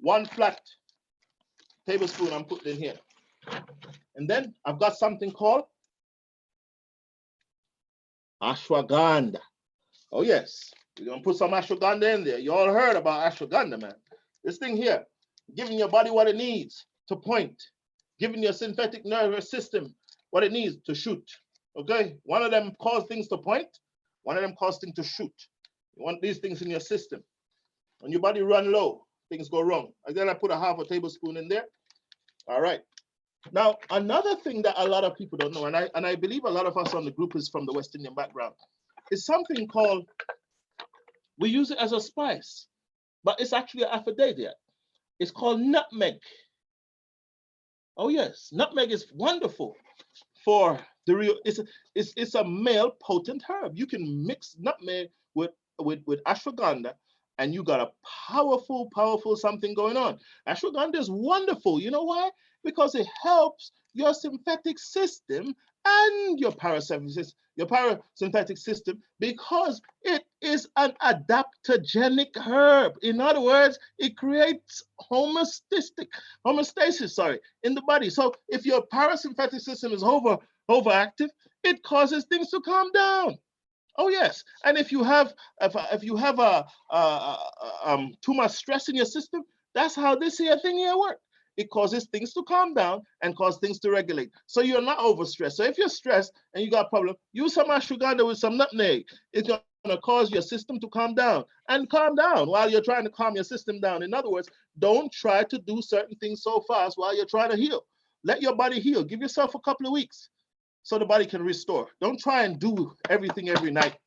1 flat tablespoon I'm putting in here. And then I've got something called ashwagandha. Oh yes, we're gonna put some ashwagandha in there. You all heard about ashwagandha, man. This thing here, giving your body what it needs to point, giving your synthetic nervous system what it needs to shoot. Okay, one of them cause things to point, one of them cause things to shoot. You want these things in your system. When your body run low, things go wrong. Again, I put a 1/2 tablespoon in there. All right. Now, another thing that a lot of people don't know, and I believe a lot of us on the group is from the West Indian background, is something called, we use it as a spice, but it's actually an aphrodisiac. It's called nutmeg. Oh yes, nutmeg is wonderful for the real, it's a male potent herb. You can mix nutmeg with ashwagandha and you got a powerful, powerful something going on. Ashwagandha is wonderful. You know why? Because it helps your sympathetic system and your parasympathetic system, because it is an adaptogenic herb. In other words, it creates homeostasis in the body. So if your parasympathetic system is overactive, it causes things to calm down. Oh yes, and if you have too much stress in your system, that's how this here thing here works. It causes things to calm down and cause things to regulate. So you're not overstressed. So if you're stressed and you got a problem, use some ashwagandha with some nutmeg. It's gonna cause your system to calm down while you're trying to calm your system down. In other words, don't try to do certain things so fast while you're trying to heal. Let your body heal. Give yourself a couple of weeks so the body can restore. Don't try and do everything every night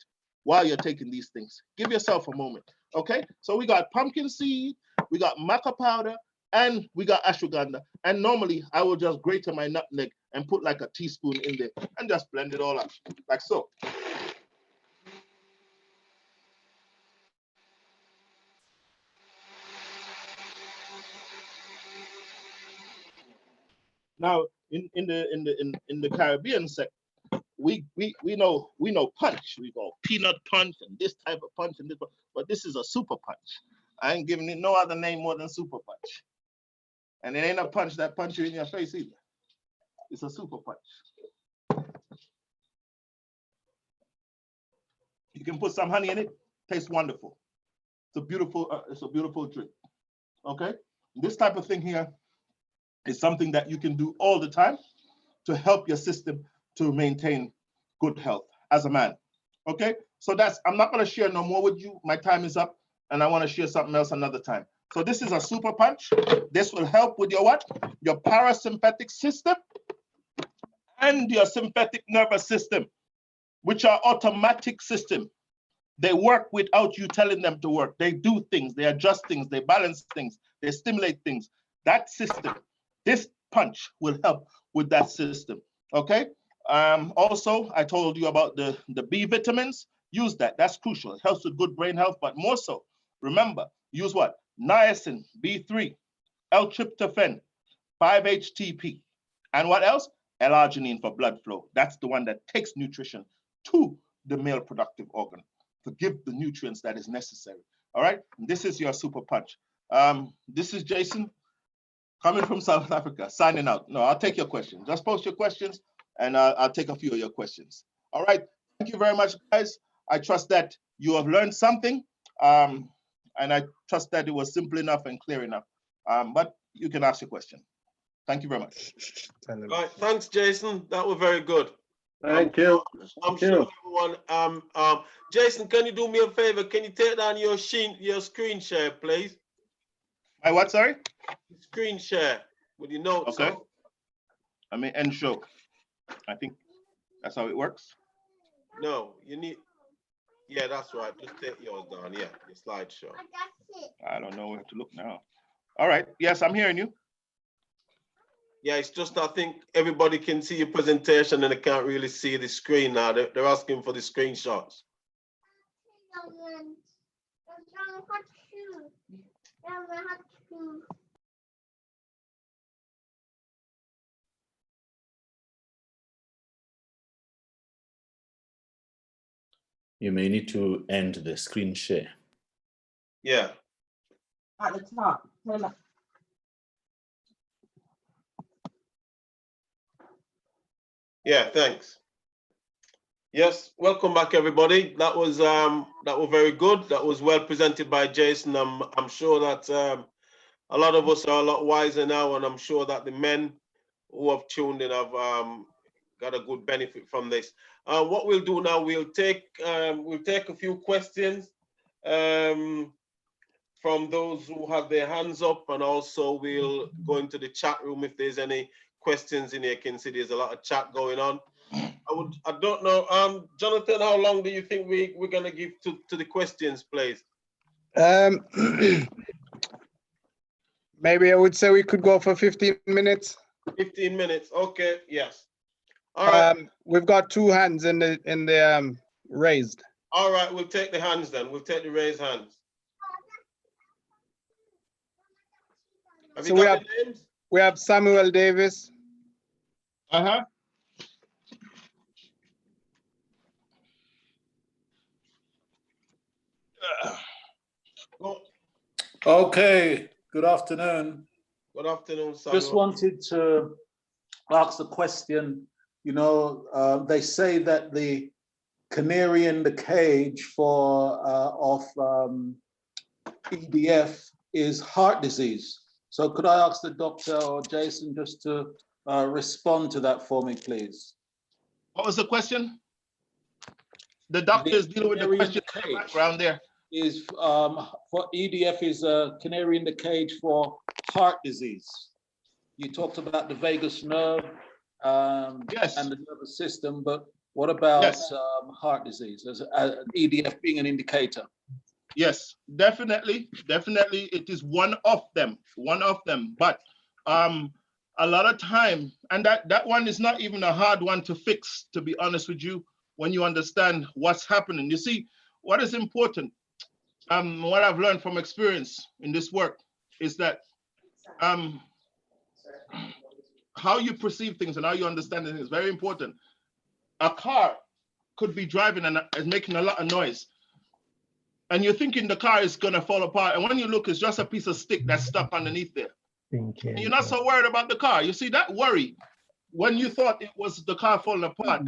while you're taking these things. Give yourself a moment, okay? So we got pumpkin seed, we got maca powder, and we got ashwagandha. And normally I will just grate my nutmeg and put like a teaspoon in there and just blend it all up, like so. Now, in the Caribbean sector, we know punch. We go peanut punch and this type of punch and this, but this is a super punch. I ain't giving it no other name more than super punch. And it ain't a punch that punch you in your face either. It's a super punch. You can put some honey in it. Tastes wonderful. It's a beautiful drink. Okay, this type of thing here is something that you can do all the time to help your system to maintain good health as a man. Okay, so I'm not going to share no more with you. My time is up, and I want to share something else another time. So this is a super punch. This will help with your what? Your parasympathetic system and your sympathetic nervous system, which are automatic system. They work without you telling them to work. They do things, they adjust things, they balance things, they stimulate things. That system, this punch will help with that system, okay? Also, I told you about the B vitamins. Use that, that's crucial. It helps with good brain health, but more so, remember, use what? Niacin, B3, L-tryptophan, 5-HTP, and what else? L-arginine for blood flow. That's the one that takes nutrition to the male productive organ to give the nutrients that is necessary. All right, and this is your super punch. This is Jason coming from South Africa, signing out. No, I'll take your questions. Just post your questions and I'll take a few of your questions. All right, thank you very much, guys. I trust that you have learned something, and I trust that it was simple enough and clear enough. But you can ask your question. Thank you very much. All right, thanks, Jason. That was very good. Thank you. I'm sure everyone. Jason, can you do me a favor? Can you take down your screen share, please? My what? Sorry. Screen share with your notes. Okay. I mean, end show. I think that's how it works. No, you need. Yeah, that's right. Just take yours down. Yeah, your slideshow. I don't know where to look now. All right. Yes, I'm hearing you. Yeah, it's just I think everybody can see your presentation and they can't really see the screen now. They're asking for the screenshots. You may need to end the screen share. Yeah. At the top. Yeah, thanks. Yes, welcome back, everybody. That was very good. That was well presented by Jason. I'm sure that a lot of us are a lot wiser now, and I'm sure that the men who have tuned in have got a good benefit from this. What we'll do now, we'll take a few questions from those who have their hands up, and also we'll go into the chat room if there's any questions in here. You can see there's a lot of chat going on. I don't know, Jonathan, how long do you think we're gonna give to the questions, please? Maybe I would say we could go for 15 minutes. 15 minutes, okay, yes. All right. We've got two hands in the raised. All right, we'll take the hands then. We'll take the raised hands. So we have Samuel Davis. Uh-huh. Okay, good afternoon. Good afternoon, Samuel. Just wanted to ask the question, you know, they say that the canary in the cage of EDF is heart disease. So could I ask the doctor or Jason just to respond to that for me, please? What was the question? The doctor is dealing with the question in the background there. Is for EDF is a canary in the cage for heart disease. You talked about the vagus nerve Yes. and the nervous system, but what about Yes. Heart disease as EDF being an indicator? Yes, definitely, definitely, it is one of them. But a lot of time, and that one is not even a hard one to fix, to be honest with you, when you understand what's happening. You see, what is important, what I've learned from experience in this work is that how you perceive things and how you understand it is very important. a car could be driving and making a lot of noise. And you're thinking the car is gonna fall apart. And when you look, it's just a piece of stick that's stuck underneath there. And you're not so worried about the car. You see, that worry, when you thought it was the car falling apart,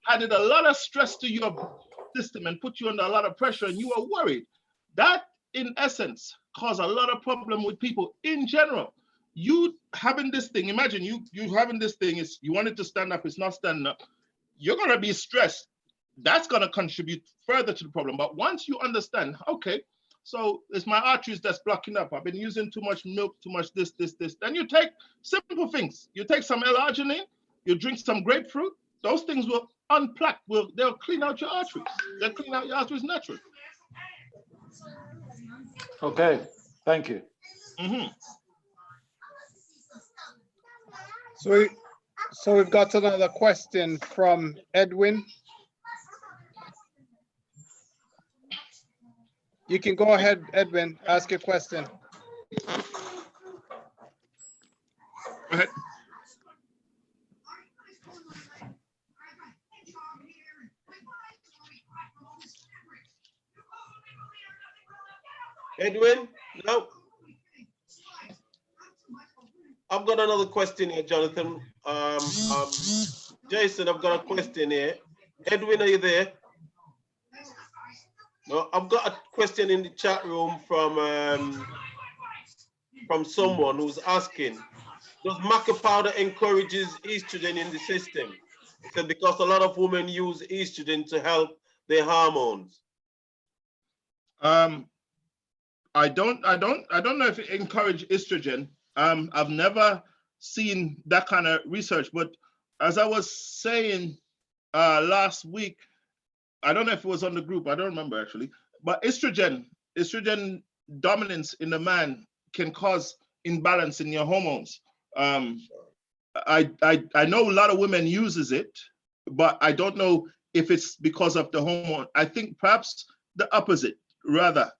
added a lot of stress to your system and put you under a lot of pressure, and you were worried. That, in essence, caused a lot of problem with people in general. You having this thing, imagine you having this thing, is you want it to stand up, it's not standing up. You're gonna be stressed. That's gonna contribute further to the problem. But once you understand, okay, so it's my arteries that's blocking up. I've been using too much milk, too much this. Then you take simple things. You take some L-arginine, you drink some grapefruit. Those things will unplaque. They'll clean out your arteries. They'll clean out your arteries naturally. Okay, thank you. Mm-hmm. So we've got another question from Edwin. You can go ahead, Edwin, ask your question. Go ahead. Edwin, no. I've got another question here, Jonathan. Jason, I've got a question here. Edwin, are you there? No, I've got a question in the chat room from someone who's asking, does maca powder encourages estrogen in the system? He said because a lot of women use estrogen to help their hormones. I don't know if it encourages estrogen. I've never seen that kind of research, but as I was saying last week, I don't know if it was on the group, I don't remember actually, but estrogen dominance in the man can cause imbalance in your hormones. I know a lot of women uses it, but I don't know if it's because of the hormone. I think perhaps the opposite, rather,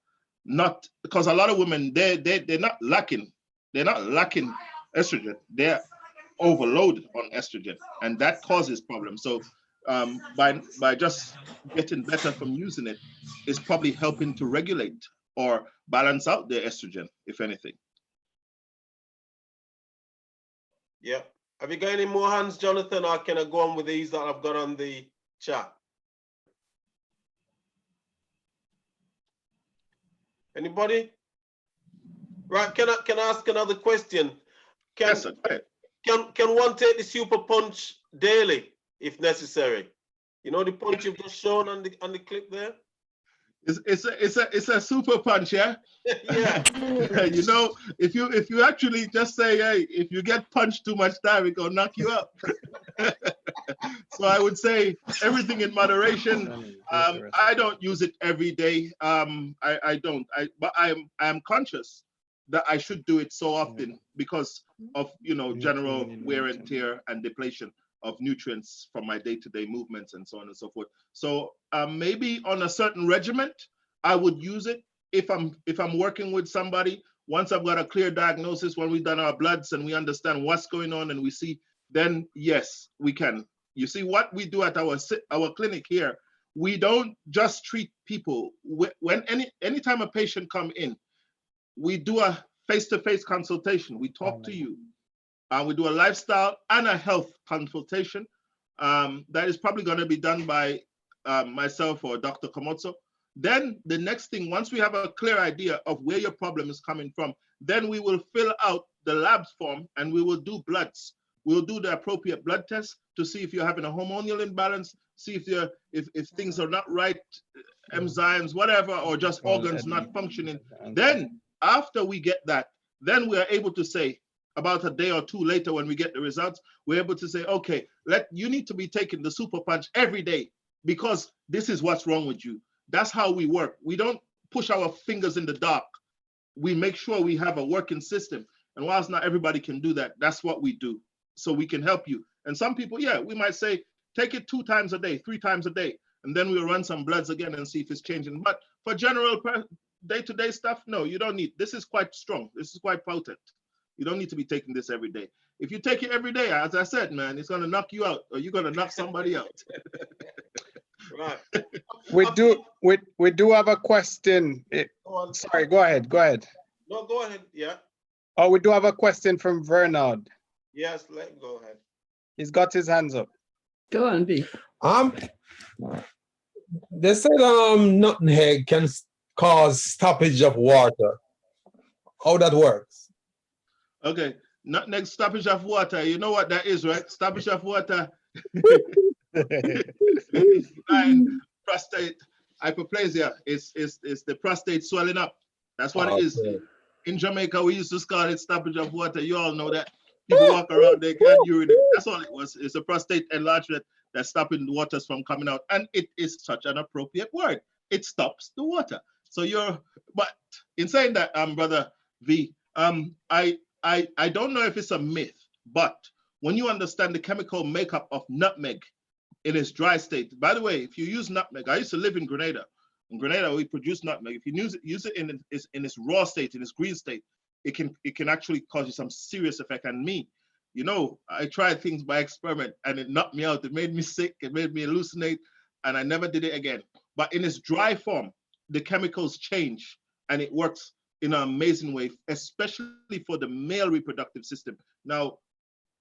not because a lot of women they're not lacking estrogen, they're overloaded on estrogen, and that causes problems. So by just getting better from using it is probably helping to regulate or balance out their estrogen, if anything. Yeah. Have you got any more hands, Jonathan, or can I go on with these that I've got on the chat? Anybody? Right, can I ask another question? Yes, sir. Can one take the super punch daily if necessary? You know the punch you've just shown on the clip there? It's a super punch, yeah? Yeah. You know, if you actually just say, hey, if you get punched too much time, it gonna knock you out. So I would say everything in moderation. I don't use it every day. I don't. But I am conscious that I should do it so often because of, you know, general wear and tear and depletion of nutrients from my day-to-day movements and so on and so forth. So maybe on a certain regiment, I would use it if I'm working with somebody. Once I've got a clear diagnosis, when we've done our bloods and we understand what's going on and we see, then yes, we can. You see what we do at our clinic here, we don't just treat people. When anytime a patient come in, we do a face-to-face consultation. We talk to you. We do a lifestyle and a health consultation. That is probably going to be done by myself or Dr. Komotso. Then the next thing, once we have a clear idea of where your problem is coming from, then we will fill out the labs form and we will do bloods. We'll do the appropriate blood tests to see if you're having a hormonal imbalance, see if things are not right, enzymes, whatever, or just organs not functioning. Then after we get that, then we are able to say, about a day or two later when we get the results, we're able to say, okay, you need to be taking the super punch every day because this is what's wrong with you. That's how we work. We don't push our fingers in the dark. We make sure we have a working system. And whilst not everybody can do that, that's what we do. So we can help you. And some people, yeah, we might say, take it 2 times a day, 3 times a day. And then we'll run some bloods again and see if it's changing. But for general day-to-day stuff, no, you don't need. This is quite strong. This is quite potent. You don't need to be taking this every day. If you take it every day, as I said, man, it's gonna knock you out, or you're gonna knock somebody out. Right. We do have a question. Sorry, go ahead. No, go ahead. Yeah. Oh, we do have a question from Vernard. Yes, go ahead. He's got his hands up. Go on, B. They said nutmeg can cause stoppage of water. How that works? Okay, nutmeg stoppage of water. You know what that is, right? Stoppage of water. Prostate hyperplasia is the prostate swelling up. That's what it is. In Jamaica, we used to call it stoppage of water. You all know that. People walk around, they can't urinate. That's all it was. It's a prostate enlargement that's stopping the waters from coming out. And it is such an appropriate word. It stops the water. So but in saying that, Brother V, I don't know if it's a myth, but when you understand the chemical makeup of nutmeg in its dry state, by the way, if you use nutmeg, I used to live in Grenada. In Grenada, we produce nutmeg. If you use it in its raw state, in its green state, it can actually cause you some serious effect. And me, I tried things by experiment and it knocked me out. It made me sick. It made me hallucinate, and I never did it again. But in its dry form, the chemicals change and it works in an amazing way, especially for the male reproductive system. Now,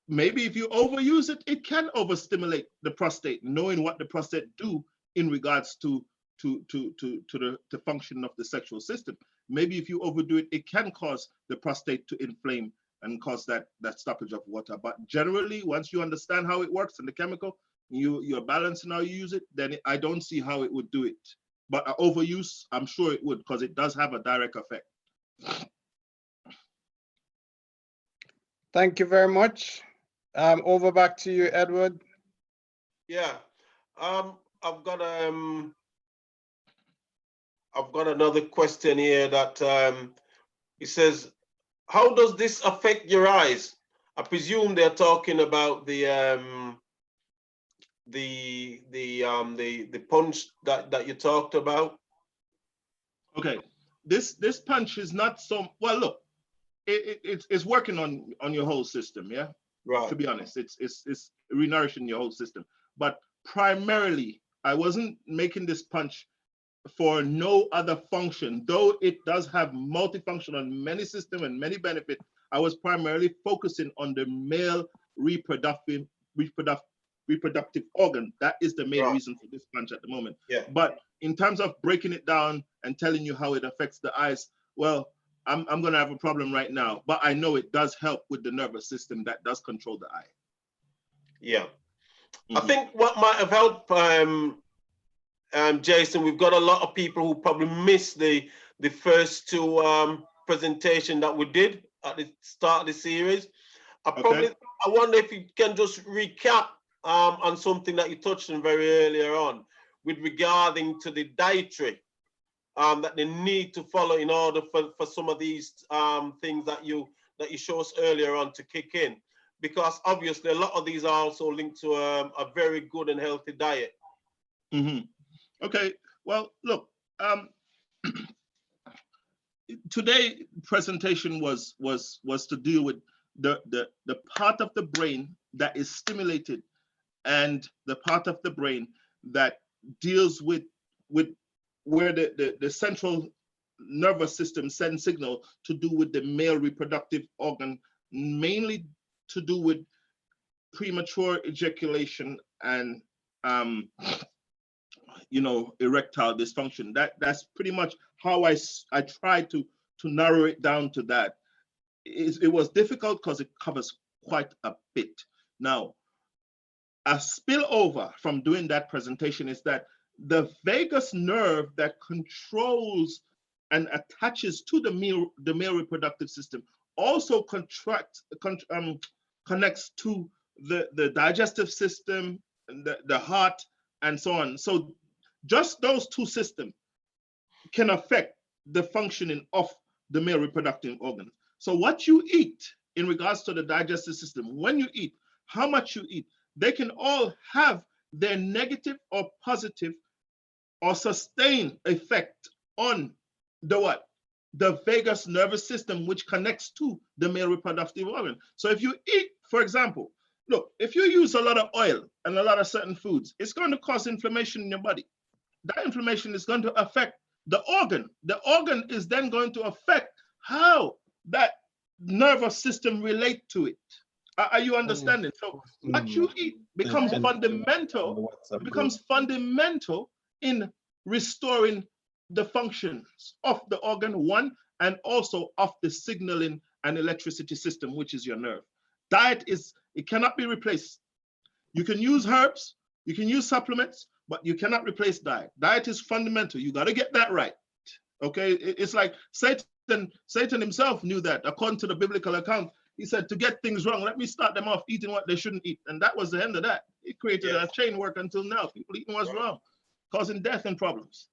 maybe if you overuse it, it can overstimulate the prostate, knowing what the prostate do in regards to the function of the sexual system. Maybe if you overdo it, it can cause the prostate to inflame and cause that stoppage of water. But generally, once you understand how it works and the chemical, you're balancing how you use it, then I don't see how it would do it. But overuse, I'm sure it would, because it does have a direct effect. Thank you very much. Over back to you, Edward. Yeah, I've got another question here that it says, how does this affect your eyes? I presume they're talking about the punch that you talked about. Okay, this punch is not so well. Look, it's working on your whole system. Yeah, right. To be honest, it's renourishing your whole system. But primarily, I wasn't making this punch for no other function, though it does have multifunction on many systems and many benefits. I was primarily focusing on the male reproductive organ. That is the main reason for this punch at the moment. Yeah. But in terms of breaking it down and telling you how it affects the eyes, well, I'm going to have a problem right now. But I know it does help with the nervous system that does control the eye. Yeah. I think what might have helped, Jason, we've got a lot of people who probably missed the first two presentation that we did at the start of the series. I wonder if you can just recap on something that you touched on very earlier on with regarding to the dietary that they need to follow in order for some of these things that you showed us earlier on to kick in, because obviously a lot of these are also linked to a very good and healthy diet. Okay, well, look, today presentation was to deal with the part of the brain that is stimulated and the part of the brain that deals with where the central nervous system sends signal to do with the male reproductive organ, mainly to do with premature ejaculation and erectile dysfunction. That's pretty much how I tried to narrow it down to that. It was difficult because it covers quite a bit. Now, a spillover from doing that presentation is that the vagus nerve that controls and attaches to the male reproductive system also connects to the digestive system, and the heart, and so on. So just those two systems can affect the functioning of the male reproductive organ. So what you eat in regards to the digestive system, when you eat, how much you eat, they can all have their negative or positive or sustained effect on the vagus nervous system, which connects to the male reproductive organ. So if you eat For example, look, if you use a lot of oil and a lot of certain foods, it's going to cause inflammation in your body. That inflammation is going to affect the organ. The organ is then going to affect how that nervous system relate to it. Are you understanding? So what you eat becomes fundamental, in restoring the functions of the organ, one, and also of the signaling and electricity system, which is your nerve. Diet it cannot be replaced. You can use herbs, you can use supplements, but you cannot replace diet. Diet is fundamental. You got to get that right. Okay, it's like Satan himself knew that. According to the biblical account, he said, to get things wrong, let me start them off eating what they shouldn't eat. And that was the end of that. It created a chain work until now. People eating what's wrong, causing death and problems.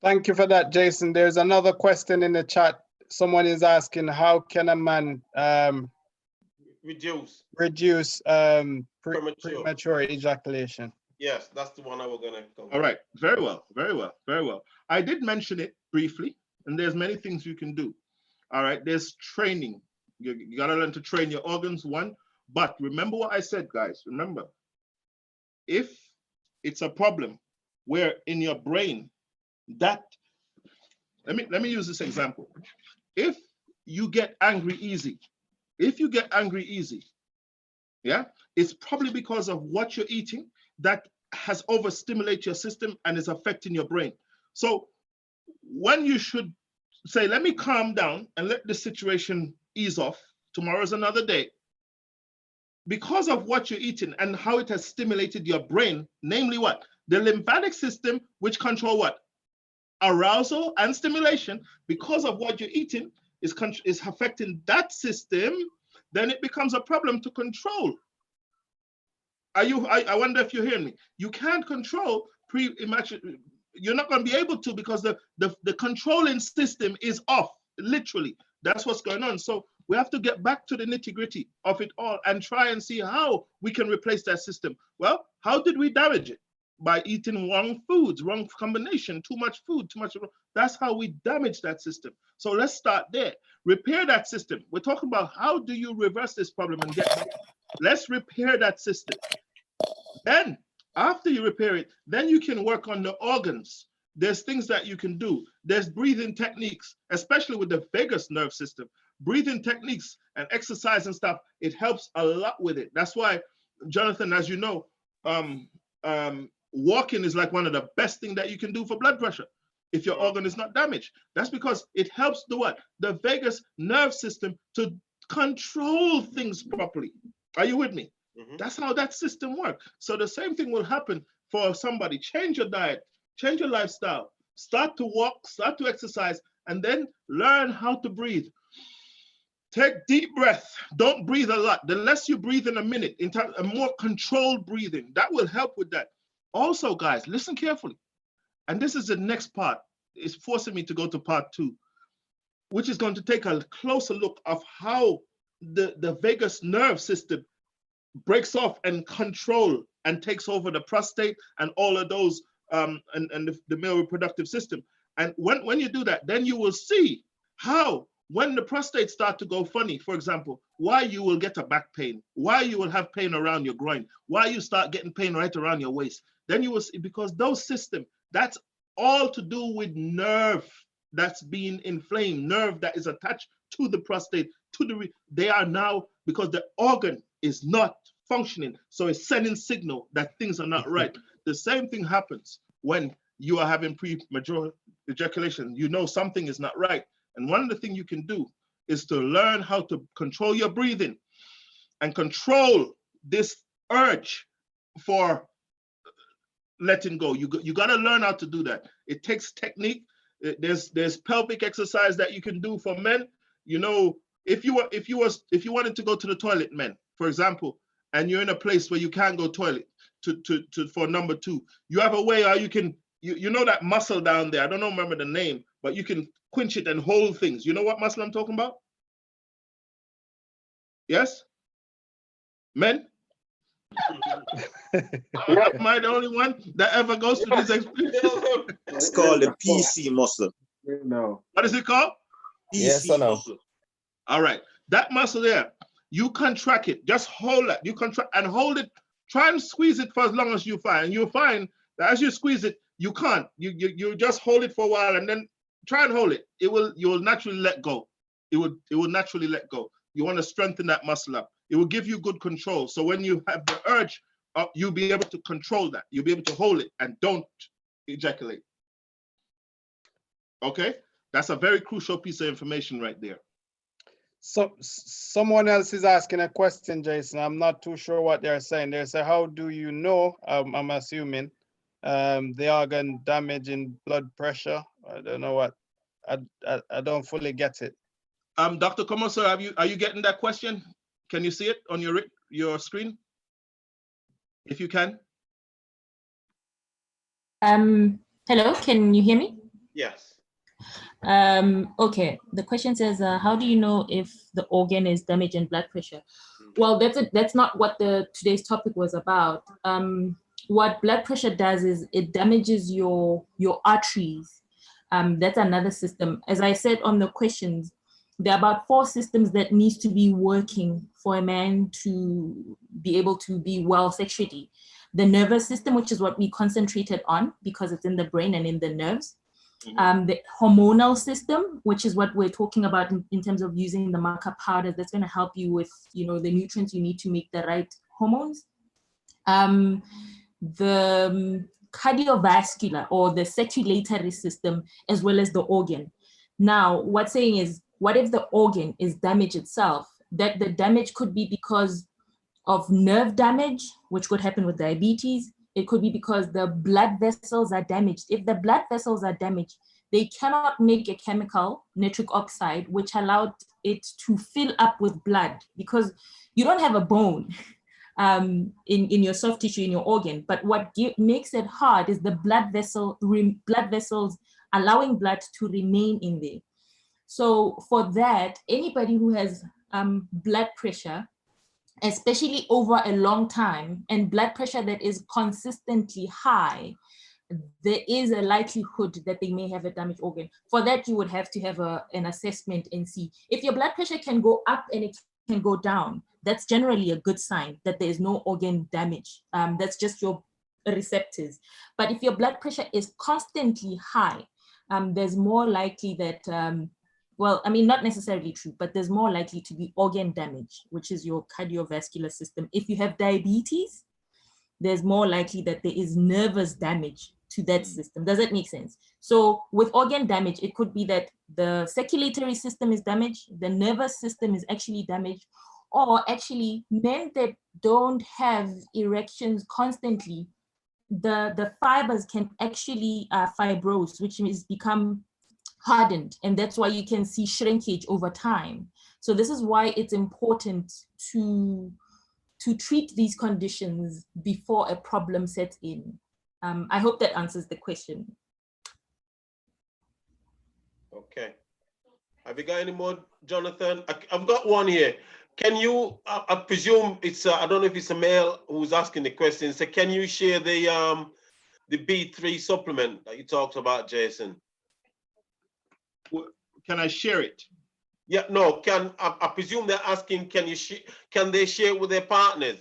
Thank you for that, Jason. There's another question in the chat. Someone is asking, how can a man reduce premature ejaculation? Yes, that's the one I was gonna go. All right, very well, very well, very well. I did mention it briefly, and there's many things you can do. All right, there's training. You gotta learn to train your organs, one. But remember what I said, guys. Remember, if it's a problem where in your brain that, let me use this example. If you get angry easy, yeah, it's probably because of what you're eating that has overstimulated your system and is affecting your brain. So when you should say, let me calm down and let the situation ease off, tomorrow's another day, because of what you're eating and how it has stimulated your brain, namely what? The lymphatic system, which control what? Arousal and stimulation. Because of what you're eating is affecting that system, then it becomes a problem to control. I wonder if you're hearing me. You can't control you're not going to be able to, because the controlling system is off, literally. That's what's going on. So we have to get back to the nitty-gritty of it all and try and see how we can replace that system. Well, how did we damage it? By eating wrong foods, wrong combination, too much food, too much. That's how we damage that system. So let's start there. Repair that system. We're talking about how do you reverse this problem and get better. Let's repair that system. Then after you repair it, then you can work on the organs. There's things that you can do. There's breathing techniques, especially with the vagus nerve system. Breathing techniques and exercise and stuff, it helps a lot with it. That's why, Jonathan, as you know, walking is like one of the best things that you can do for blood pressure if your organ is not damaged. That's because it helps the vagus nerve system to control things properly. Are you with me? Mm-hmm. That's how that system works. So the same thing will happen for somebody. Change your diet, change your lifestyle, start to walk, start to exercise, and then learn how to breathe. Take deep breath. Don't breathe a lot. The less you breathe in a minute, a more controlled breathing, that will help with that. Also, guys, listen carefully. And this is the next part. It's forcing me to go to part 2, which is going to take a closer look of how the vagus nerve system breaks off and control and takes over the prostate and all of those and the male reproductive system. And when you do that, then you will see how when the prostate start to go funny, for example, why you will get a back pain, why you will have pain around your groin, why you start getting pain right around your waist. Then you will see, because those systems, that's all to do with nerve that's being inflamed, nerve that is attached to the prostate, they are now, because the organ is not functioning, so it's sending signal that things are not right. The same thing happens when you are having premature ejaculation. You know something is not right. And one of the things you can do is to learn how to control your breathing and control this urge for letting go. You got to learn how to do that. It takes technique. There's pelvic exercise that you can do for men. You know, if you wanted to go to the toilet, men, for example, and you're in a place where you can't go toilet for number 2, you have a way how you can, you know that muscle down there, I don't remember the name, but you can quench it and hold things. You know what muscle I'm talking about? Yes? Men? Am I the only one that ever goes through this experience? It's called the PC muscle. No. What is it called? PC muscle. All right. That muscle there, you contract it. Just hold it. You contract and hold it. Try and squeeze it for as long as you find. And you'll find that as you squeeze it, you can't. You just hold it for a while and then try and hold it. You will naturally let go. It will naturally let go. You want to strengthen that muscle up. It will give you good control. So when you have the urge, you'll be able to control that. You'll be able to hold it and don't ejaculate. Okay? That's a very crucial piece of information right there. So someone else is asking a question, Jason. I'm not too sure what they're saying. They say, how do you know, I'm assuming, the organ damage in blood pressure? I don't know what, I don't fully get it. Dr. Komoso, are you getting that question? Can you see it on your screen? If you can. Hello, can you hear me? Yes. Okay, the question says, how do you know if the organ is damaged in blood pressure? Well, that's not what today's topic was about. What blood pressure does is it damages your arteries. That's another system. As I said on the questions, there are about 4 systems that needs to be working for a man to be able to be well sexually. The nervous system, which is what we concentrated on because it's in the brain and in the nerves. The hormonal system, which is what we're talking about in terms of using the maca powders, that's going to help you with, the nutrients you need to make the right hormones. The cardiovascular or the circulatory system, as well as the organ. Now, what's saying is, what if the organ is damaged itself? That the damage could be because of nerve damage, which could happen with diabetes. It could be because the blood vessels are damaged. If the blood vessels are damaged, they cannot make a chemical, nitric oxide, which allowed it to fill up with blood, because you don't have a bone in your soft tissue, in your organ. But what makes it hard is the blood vessels allowing blood to remain in there. So for that, anybody who has blood pressure, especially over a long time, and blood pressure that is consistently high, there is a likelihood that they may have a damaged organ. For that, you would have to have an assessment and see. If your blood pressure can go up and it can go down, that's generally a good sign that there is no organ damage. That's just your receptors. But if your blood pressure is constantly high, there's more likely that, well, I mean, not necessarily true, but there's more likely to be organ damage, which is your cardiovascular system. If you have diabetes, there's more likely that there is nervous damage to that system. Does that make sense? So with organ damage, it could be that the circulatory system is damaged, the nervous system is actually damaged, or actually men that don't have erections constantly, the fibers can actually fibrose, which means become hardened, and that's why you can see shrinkage over time. So this is why it's important to treat these conditions before a problem sets in. I hope that answers the question. Okay. Have you got any more, Jonathan? I've got one here. Can you, I presume it's, I don't know if it's a male who's asking the question. So can you share the B3 supplement that you talked about, Jason? Can I share it? Yeah, no, I presume they're asking, can they share it with their partners?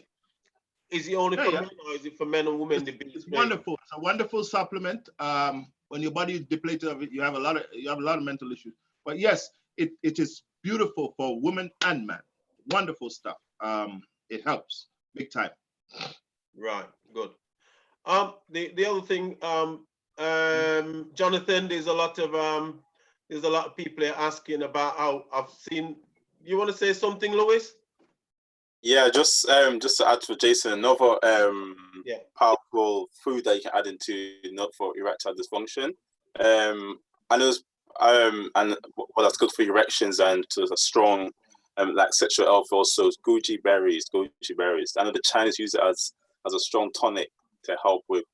Is it only for men, or is it for men and women? It's wonderful. It's a wonderful supplement. When your body is depleted of it, you have a lot of mental issues. But yes, it is beautiful for women and men. Wonderful stuff. It helps big time. Right. Good. The other thing, Jonathan, there's a lot of people asking about how I've seen. You want to say something, Lewis? Yeah, just to add to Jason, another powerful food that you can add into not for erectile dysfunction. I know, and well, that's good for erections and to a strong like sexual health. Also, goji berries. I know the Chinese use it as a strong tonic to help with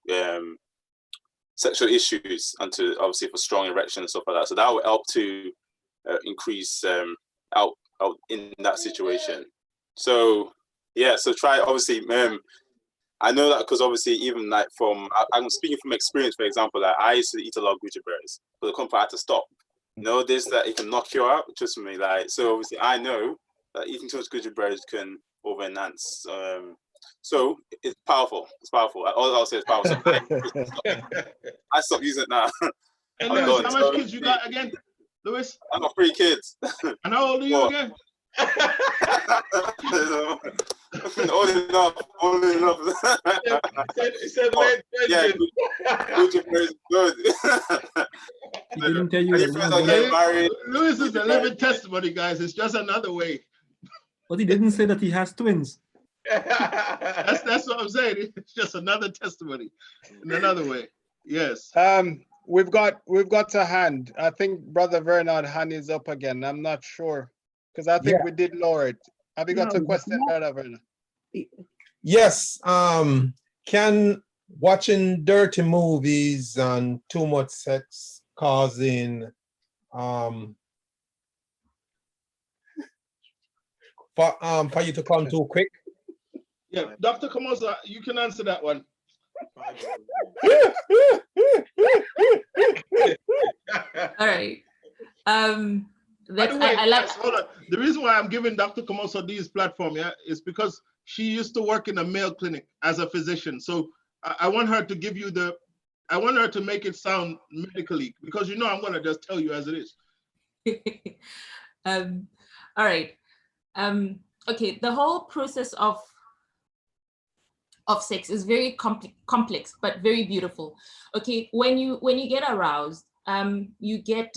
sexual issues and to obviously for strong erection and stuff like that. So that will help to increase out in that situation. So yeah, so try obviously. I know that because obviously even like I'm speaking from experience. For example, like I used to eat a lot of goji berries, but the company had to stop. This that it can knock you out. Just for me, like so obviously I know that eating too much goji berries can over enhance. So it's powerful. It's powerful. All I'll say is powerful. So I stopped using it now. And I'm Lewis, done. how much kids you got again? Lewis? I got 3 kids. And how old are you Four. again? Old enough. He said late Yeah, goji berries is good. He didn't tell you Any that. friends that get married? Lewis is a living testimony, guys. It's just another way. But he didn't say that he has twins. That's what I'm saying. It's just another testimony in another way. Yes. We've got a hand. I think Brother Vernard hand is up again. I'm not sure because I think Yeah. we did lower it. Have you got No, a question, no. Brother Vernard? Yes, can watching dirty movies and too much sex causing for you to come too quick? Yeah, Dr. Kamosa, you can answer that one. All right. By That's the way, I like. guys, hold on. The reason why I'm giving Dr. Kamosa this platform, yeah, is because she used to work in a male clinic as a physician. So I want her to give you I want her to make it sound medically, because you know I'm gonna just tell you as it is. All right. Okay, the whole process of sex is very complex, but very beautiful. Okay, when you get aroused, you get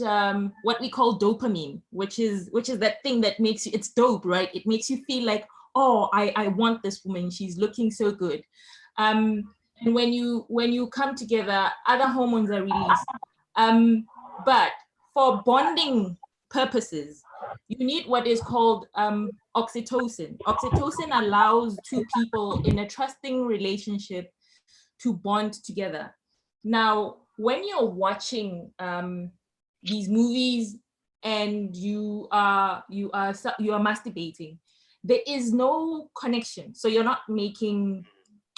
what we call dopamine, which is that thing that makes you, it's dope, right? It makes you feel like, oh, I want this woman, she's looking so good. And when you come together, other hormones are released. But for bonding purposes, you need what is called oxytocin. Oxytocin allows two people in a trusting relationship to bond together. Now, when you're watching these movies and you are masturbating, there is no connection. So you're not making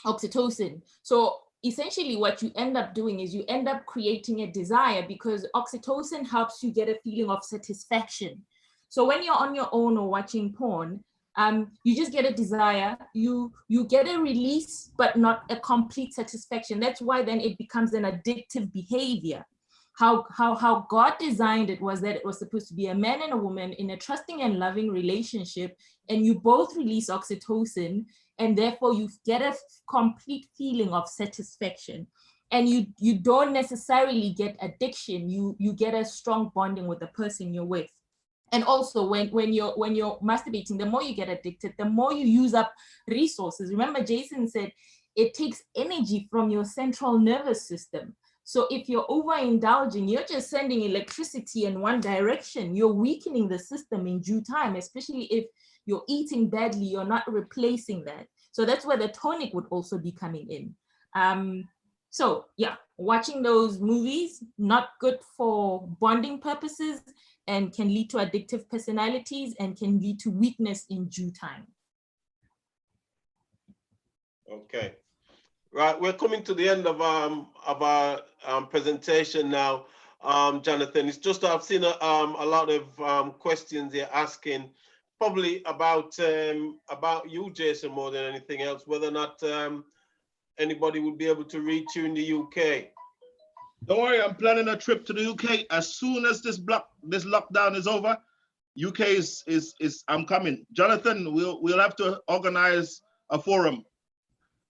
oxytocin. So essentially what you end up doing is you end up creating a desire, because oxytocin helps you get a feeling of satisfaction. So when you're on your own or watching porn, you just get a desire, you get a release, but not a complete satisfaction. That's why then it becomes an addictive behavior. How God designed it was that it was supposed to be a man and a woman in a trusting and loving relationship, and you both release oxytocin, and therefore you get a complete feeling of satisfaction. And you don't necessarily get addiction, you get a strong bonding with the person you're with. And also when you're masturbating, the more you get addicted, the more you use up resources. Remember, Jason said it takes energy from your central nervous system. So if you're overindulging, you're just sending electricity in one direction. You're weakening the system in due time, especially if you're eating badly, you're not replacing that. So that's where the tonic would also be coming in. So yeah, watching those movies, not good for bonding purposes, and can lead to addictive personalities and can lead to weakness in due time. Okay. Right, we're coming to the end of our presentation now, Jonathan. It's just I've seen a lot of questions they're asking, probably about you, Jason, more than anything else. Whether or not anybody would be able to reach you in the UK. Don't worry, I'm planning a trip to the UK as soon as this lockdown is over. UK is I'm coming. Jonathan, we'll have to organize a forum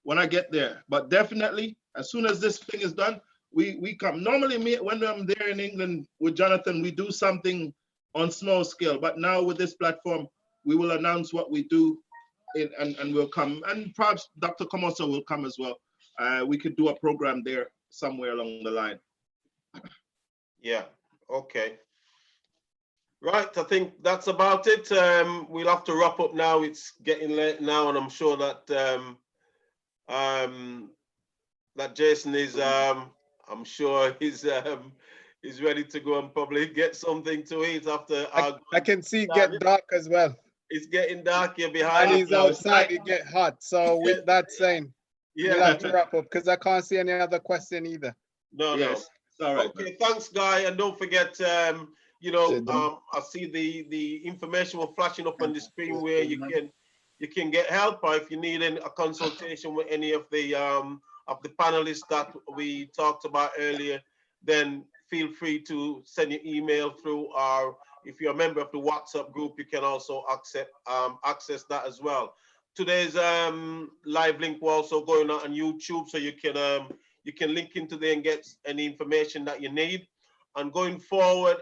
when I get there. But definitely, as soon as this thing is done, we come. Normally, when I'm there in England with Jonathan, we do something on small scale. But now with this platform, we will announce what we do, and we'll come. And perhaps Dr. Kamosa will come as well. We could do a program there somewhere along the line. Yeah, okay. Right, I think that's about it. We'll have to wrap up now. It's getting late now, and I'm sure that that Jason is I'm sure he's ready to go and probably get something to eat after I can see it get dark as well. It's getting dark here behind. And he's outside, it get hot. So with that saying, we'll have to wrap up because I can't see any other question either. No, yes. All right. Okay, thanks, Guy. And don't forget, you know, I see the information was flashing up on the screen where you can get help, or if you need a consultation with any of the panelists that we talked about earlier, then feel free to send your email through, or if you're a member of the WhatsApp group, you can also access that as well. Today's live link will also going on YouTube, so you can link into there and get any information that you need. And going forward,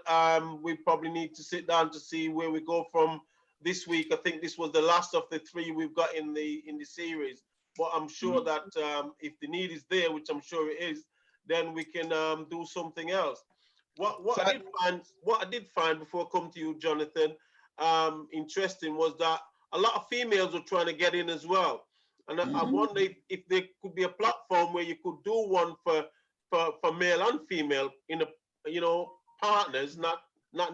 we probably need to sit down to see where we go from this week. I think this was the last of the 3 we've got in the series, but I'm sure that if the need is there, which I'm sure it is, then we can do something else. What I did find before I come to you, Jonathan, interesting was that a lot of females were trying to get in as well. And I wonder if there could be a platform where you could do one for male and female in a, you know, partners, not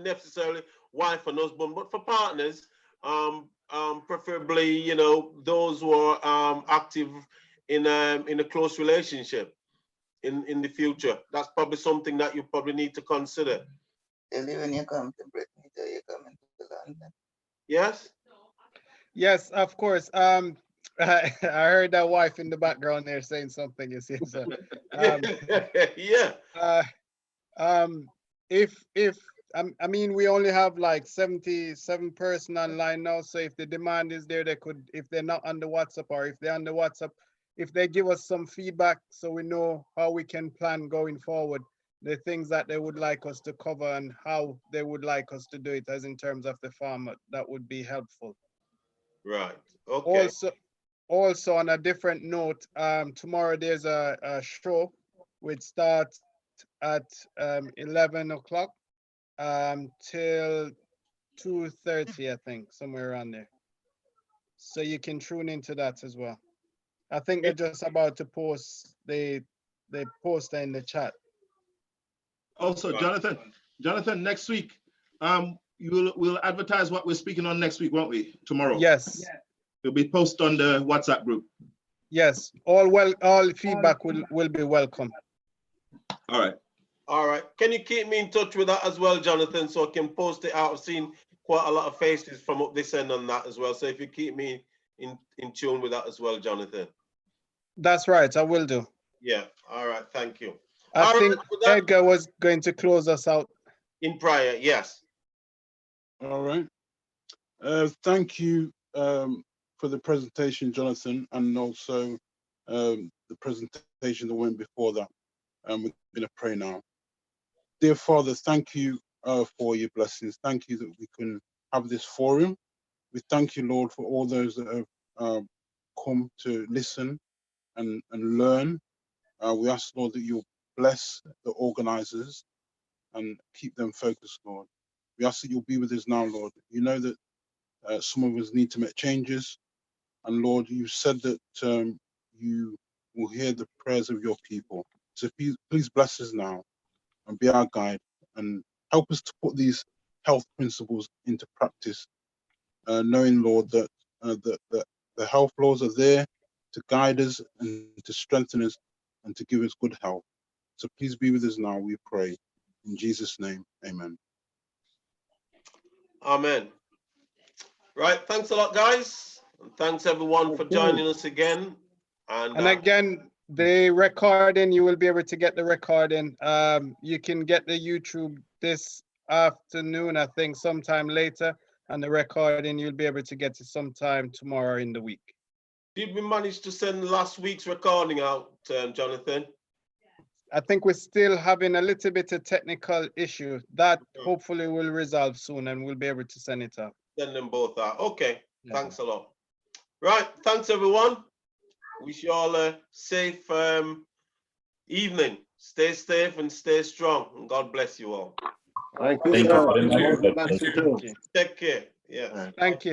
necessarily wife and husband, but for partners, preferably, you know, those who are active in a close relationship in the future. That's probably something that you probably need to consider. When you come to Britain, you're coming to London. Yes? Yes, of course. I heard that wife in the background there saying something, you see. So, yeah. I mean, we only have like 77 person online now. So if the demand is there, they could, if they're not on the WhatsApp, or if they're on the WhatsApp, if they give us some feedback so we know how we can plan going forward, the things that they would like us to cover and how they would like us to do it as in terms of the format, that would be helpful. Right. Okay. Also on a different note, tomorrow there's a show which starts at 11 o'clock till 2:30, I think, somewhere around there. So you can tune into that as well. I think they're just about to post the poster in the chat. Also, Jonathan, next week, we'll advertise what we're speaking on next week, won't we? Tomorrow. Yes. It'll be posted on the WhatsApp group. Yes. All feedback will be welcome. All right. All right. Can you keep me in touch with that as well, Jonathan, so I can post it out? I've seen quite a lot of faces from up this end on that as well. So if you keep me in tune with that as well, Jonathan. That's right. I will do. Yeah. All right. Thank you. I think Edgar was going to close us out. In prayer, yes. All right. Thank you for the presentation, Jonathan, and also the presentation that went before that. We're going to pray now. Dear Father, thank you for your blessings. Thank you that we can have this forum. We thank you, Lord, for all those that have come to listen and learn. We ask, Lord, that you'll bless the organizers and keep them focused, Lord. We ask that you'll be with us now, Lord. You know that some of us need to make changes. And Lord, you said that you will hear the prayers of your people. So please bless us now and be our guide and help us to put these health principles into practice, knowing, Lord, that the health laws are there to guide us and to strengthen us and to give us good health. So please be with us now, we pray. In Jesus' name, amen. Amen. Right, thanks a lot, guys. And thanks everyone for joining us again. And again, the recording, you will be able to get the recording. You can get the YouTube this afternoon, I think, sometime later, and the recording you'll be able to get it sometime tomorrow in the week. Did we manage to send last week's recording out, Jonathan? I think we're still having a little bit of technical issue. That hopefully will resolve soon and we'll be able to send it out. Send them both out. Okay, thanks a lot. Right, thanks everyone. Wish you all a safe evening. Stay safe and stay strong. And God bless you all. Thank you. Take care. Yeah. Thank you.